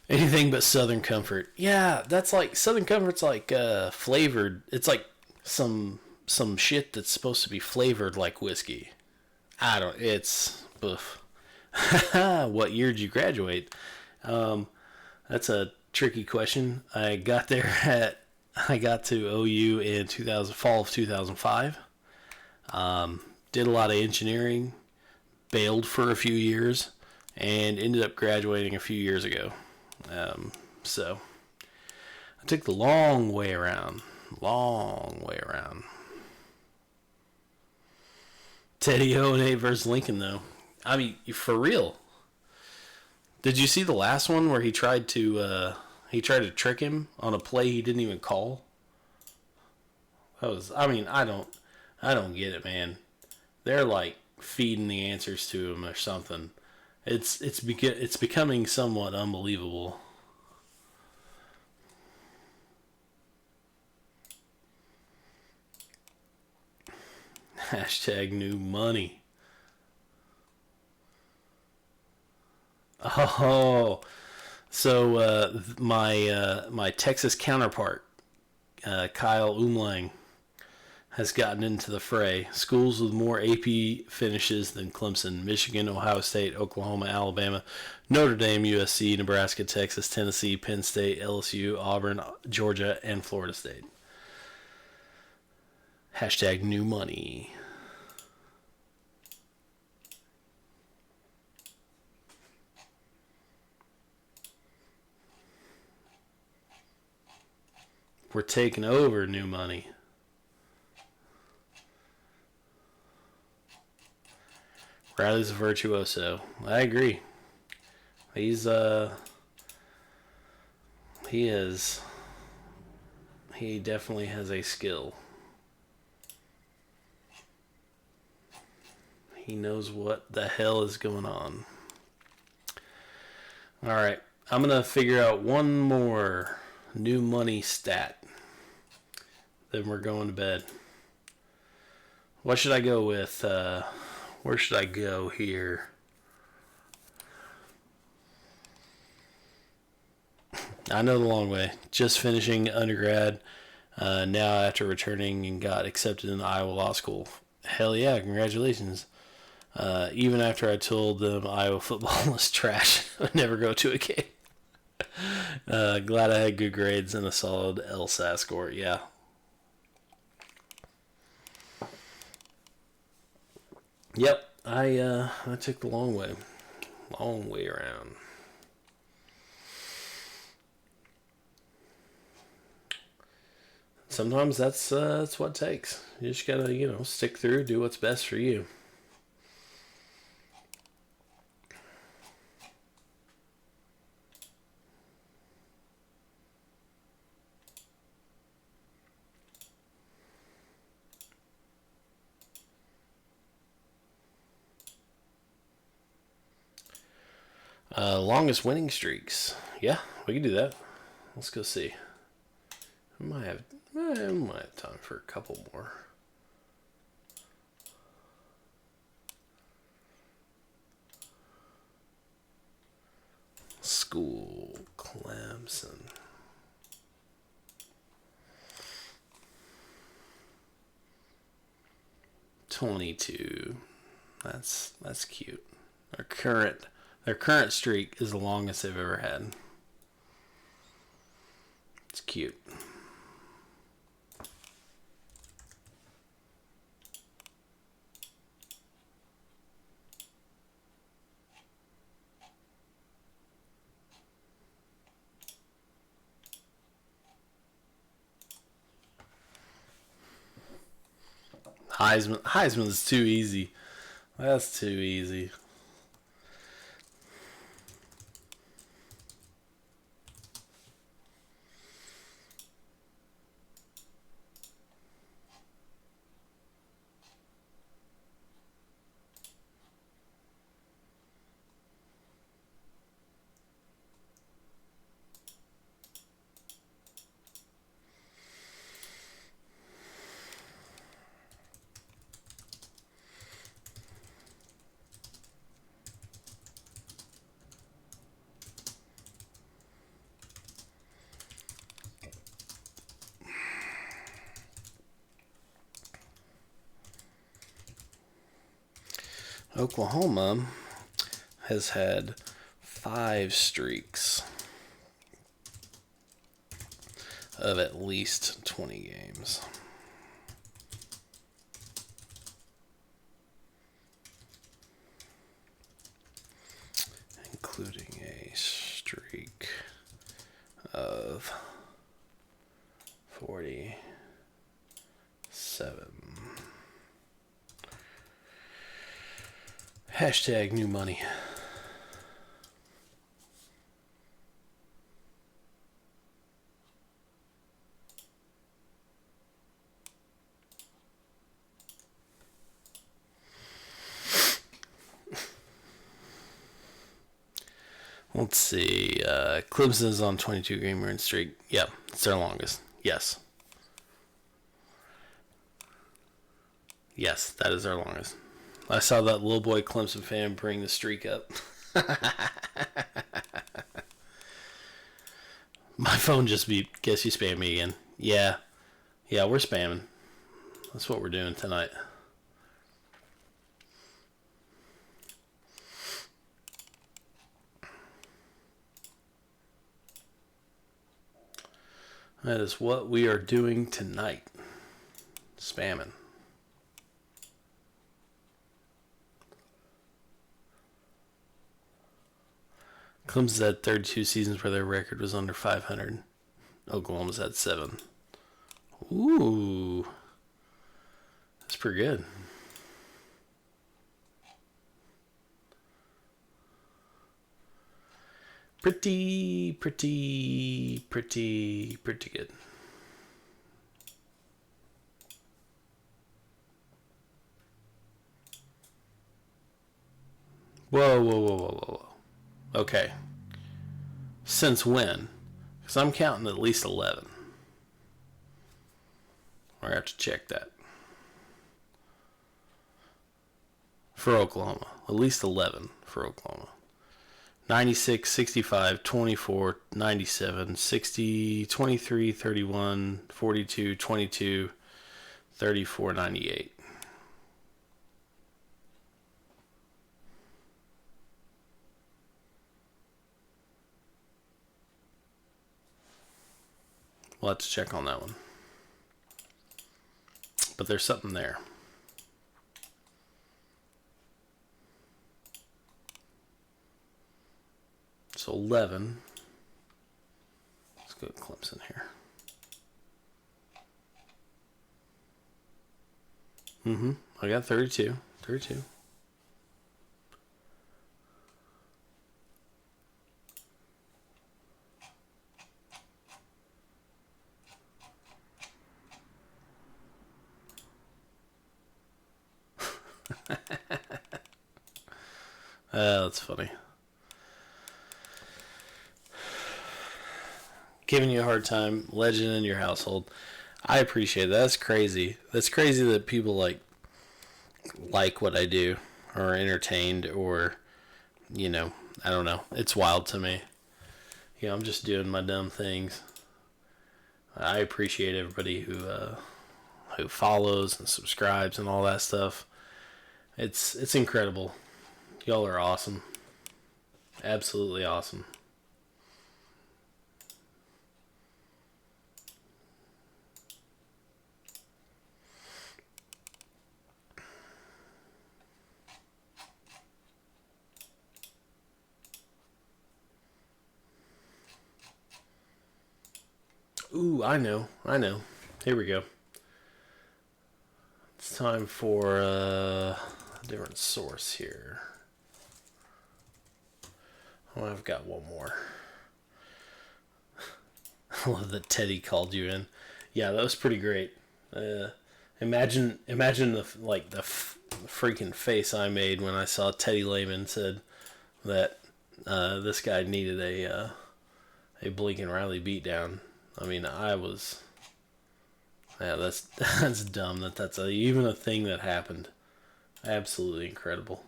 Anything but Southern Comfort. Yeah, that's like Southern Comfort's like flavored. It's like some shit that's supposed to be flavored like whiskey. I don't. It's oof. What year did you graduate? That's a tricky question. I got to OU in fall of 2005. Did a lot of engineering, bailed for a few years, and ended up graduating a few years ago. So I took the long way around. Teddy 0-8 versus Lincoln, though. I mean, for real. Did you see the last one where he tried to trick him on a play he didn't even call? I don't get it, man. They're like feeding the answers to him or something. It's becoming somewhat unbelievable. Hashtag new money. Oh, so my Texas counterpart, Kyle Umlang, has gotten into the fray. Schools with more AP finishes than Clemson: Michigan, Ohio State, Oklahoma, Alabama, Notre Dame, USC, Nebraska, Texas, Tennessee, Penn State, LSU, Auburn, Georgia, and Florida State. Hashtag new money. We're taking over new money. Riley's a virtuoso. I agree. He definitely has a skill. He knows what the hell is going on. All right, I'm going to figure out one more new money stat. Then we're going to bed. What should I go with? Where should I go here? I know the long way. Just finishing undergrad. Now after returning and got accepted in Iowa Law School. Hell yeah, congratulations. Even after I told them Iowa football was trash, I'd never go to a game. Glad I had good grades and a solid LSAT score. Yeah. Yep, I took the long way around. Sometimes that's what it takes. You just gotta stick through, do what's best for you. Longest winning streaks. Yeah, we can do that. Let's go see. We might have time for a couple more. School, Clemson. $22. That's cute. Their current streak is the longest they've ever had. It's cute. Heisman is too easy. That's too easy. Oklahoma has had 5 streaks of at least 20 games. Including a streak of 47. Hashtag new money. Let's see. Clemson is on 22-game win streak. Yeah, it's their longest. Yes. Yes, that is their longest. I saw that little boy Clemson fan bring the streak up. My phone just beeped. Guess you spammed me again. Yeah, we're spamming. That's what we're doing tonight. That is what we are doing tonight. Spamming. Clemson's had 32 seasons where their record was under 500. Oklahoma's had 7. Ooh. That's pretty good. Pretty good. Whoa. Okay. Since when? Because I'm counting at least 11. I have to check that. For Oklahoma. At least 11 for Oklahoma. 96, 65, 24, 97, 60, 23, 31, 42, 22, 34, 98. We'll have to check on that one. But there's something there. So 11. Let's go to Clemson here. I got 32. 32. That's funny. Giving you a hard time, legend in your household. I appreciate that. That's crazy. That's crazy that people like what I do, or are entertained, or I don't know. It's wild to me. I'm just doing my dumb things. I appreciate everybody who follows and subscribes and all that stuff. It's incredible. Y'all are awesome. Absolutely awesome. Ooh, I know. Here we go. It's time for a different source here. Oh, I've got one more. I love that Teddy called you in. Yeah, that was pretty great. Imagine the freaking face I made when I saw Teddy Lehman said that this guy needed a Blinkin Riley beatdown. I mean, that's dumb that's even a thing that happened. Absolutely incredible.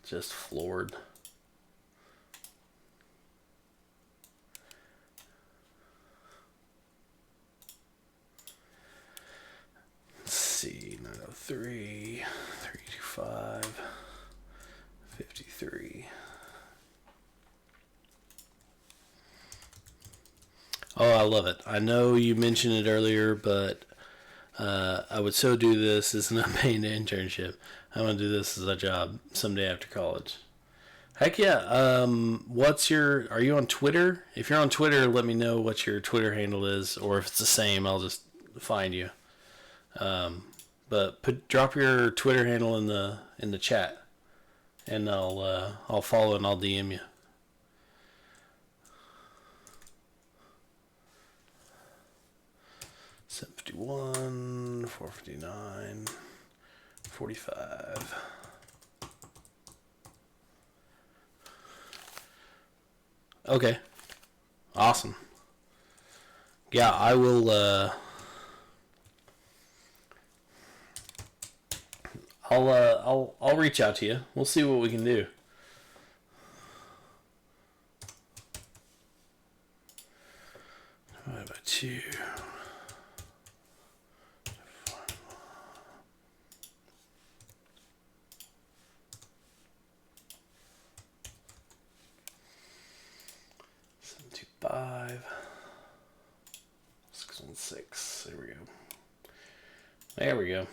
Just floored. Let's see, 903. 325, 53. Oh, I love it. I know you mentioned it earlier, but I would so do this as an unpaid internship. I'm going to do this as a job someday after college. Heck yeah. Are you on Twitter? If you're on Twitter, let me know what your Twitter handle is, or if it's the same, I'll just find you. But drop your Twitter handle in the chat, and I'll follow and I'll DM you. $751, $459, $45. Okay, awesome. Yeah, I will. I'll reach out to you. We'll see what we can do. Divided by 2. $725. 616. There we go. There we go.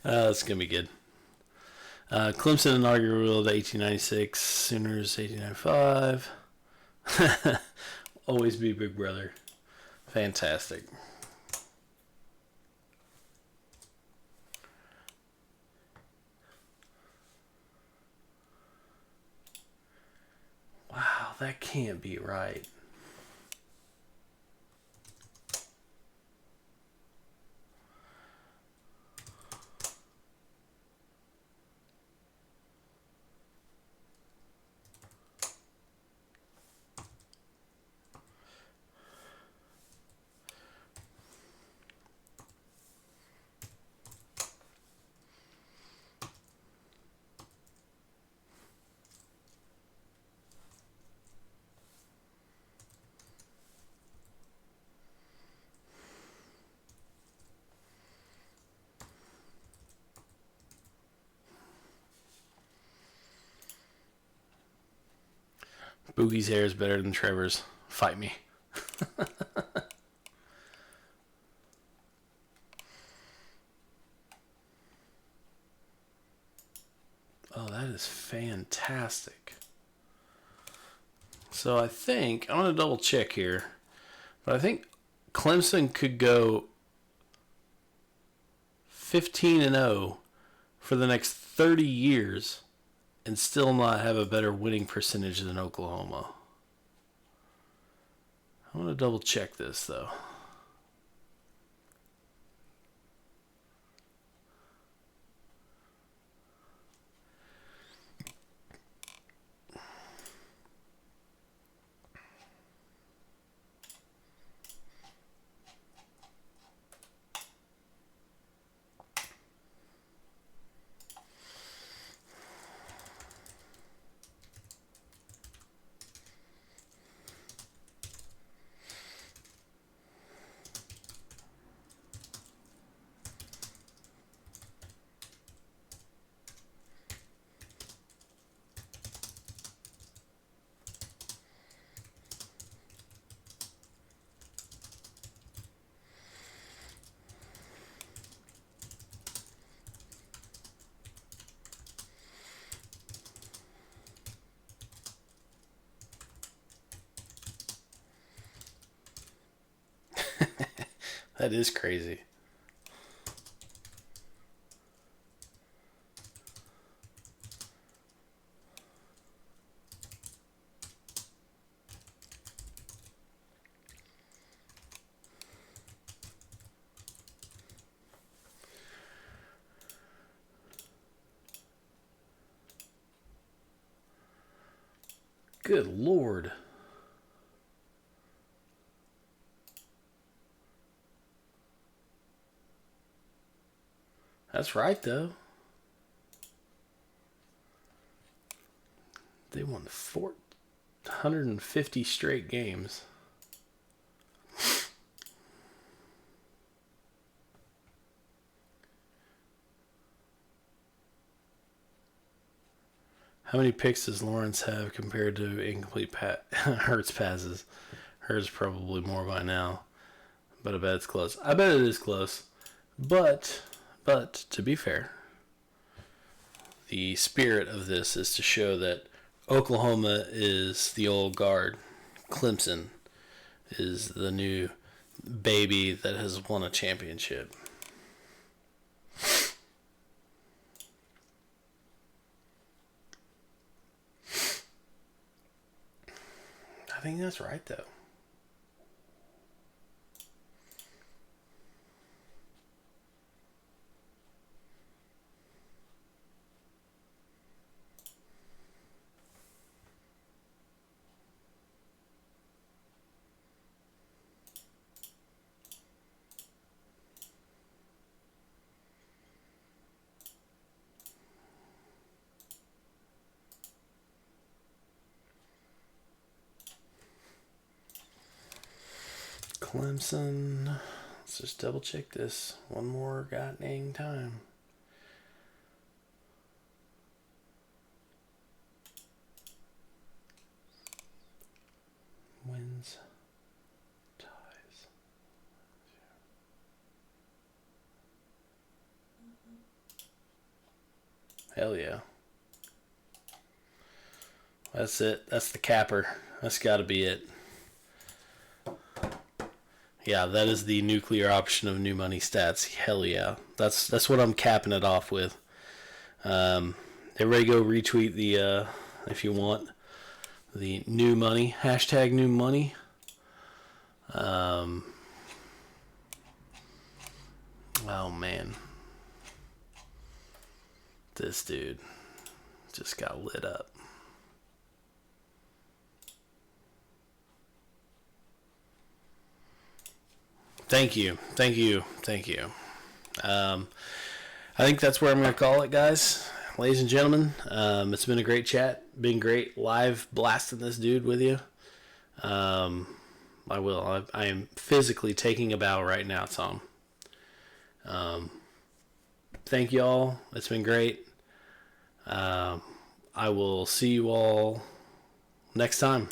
That's going to be good. Clemson inaugural 1896, Sooners 1895. Always be Big Brother. Fantastic. Wow, that can't be right. Boogie's hair is better than Trevor's. Fight me. Oh, that is fantastic. So I think, I'm going to double check here, but I think Clemson could go 15-0 for the next 30 years and still not have a better winning percentage than Oklahoma. I'm going to double check this, though. That is crazy. Good Lord. That's right, though. They won 450 straight games. How many picks does Lawrence have compared to incomplete Hurts passes? Hurts probably more by now, but I bet it's close. I bet it is close. But to be fair, the spirit of this is to show that Oklahoma is the old guard. Clemson is the new baby that has won a championship. I think that's right, though. Clemson. Let's just double check this one more goddamn time. Wins, ties. Hell yeah. That's it. That's the capper. That's got to be it. Yeah, that is the nuclear option of new money stats. Hell yeah. That's what I'm capping it off with. Everybody go retweet the, if you want, the new money. Hashtag new money. Oh, man. This dude just got lit up. Thank you. I think that's where I'm going to call it, guys. Ladies and gentlemen, it's been a great chat. Been great live blasting this dude with you. I am physically taking a bow right now, Tom. Thank you all. It's been great. I will see you all next time.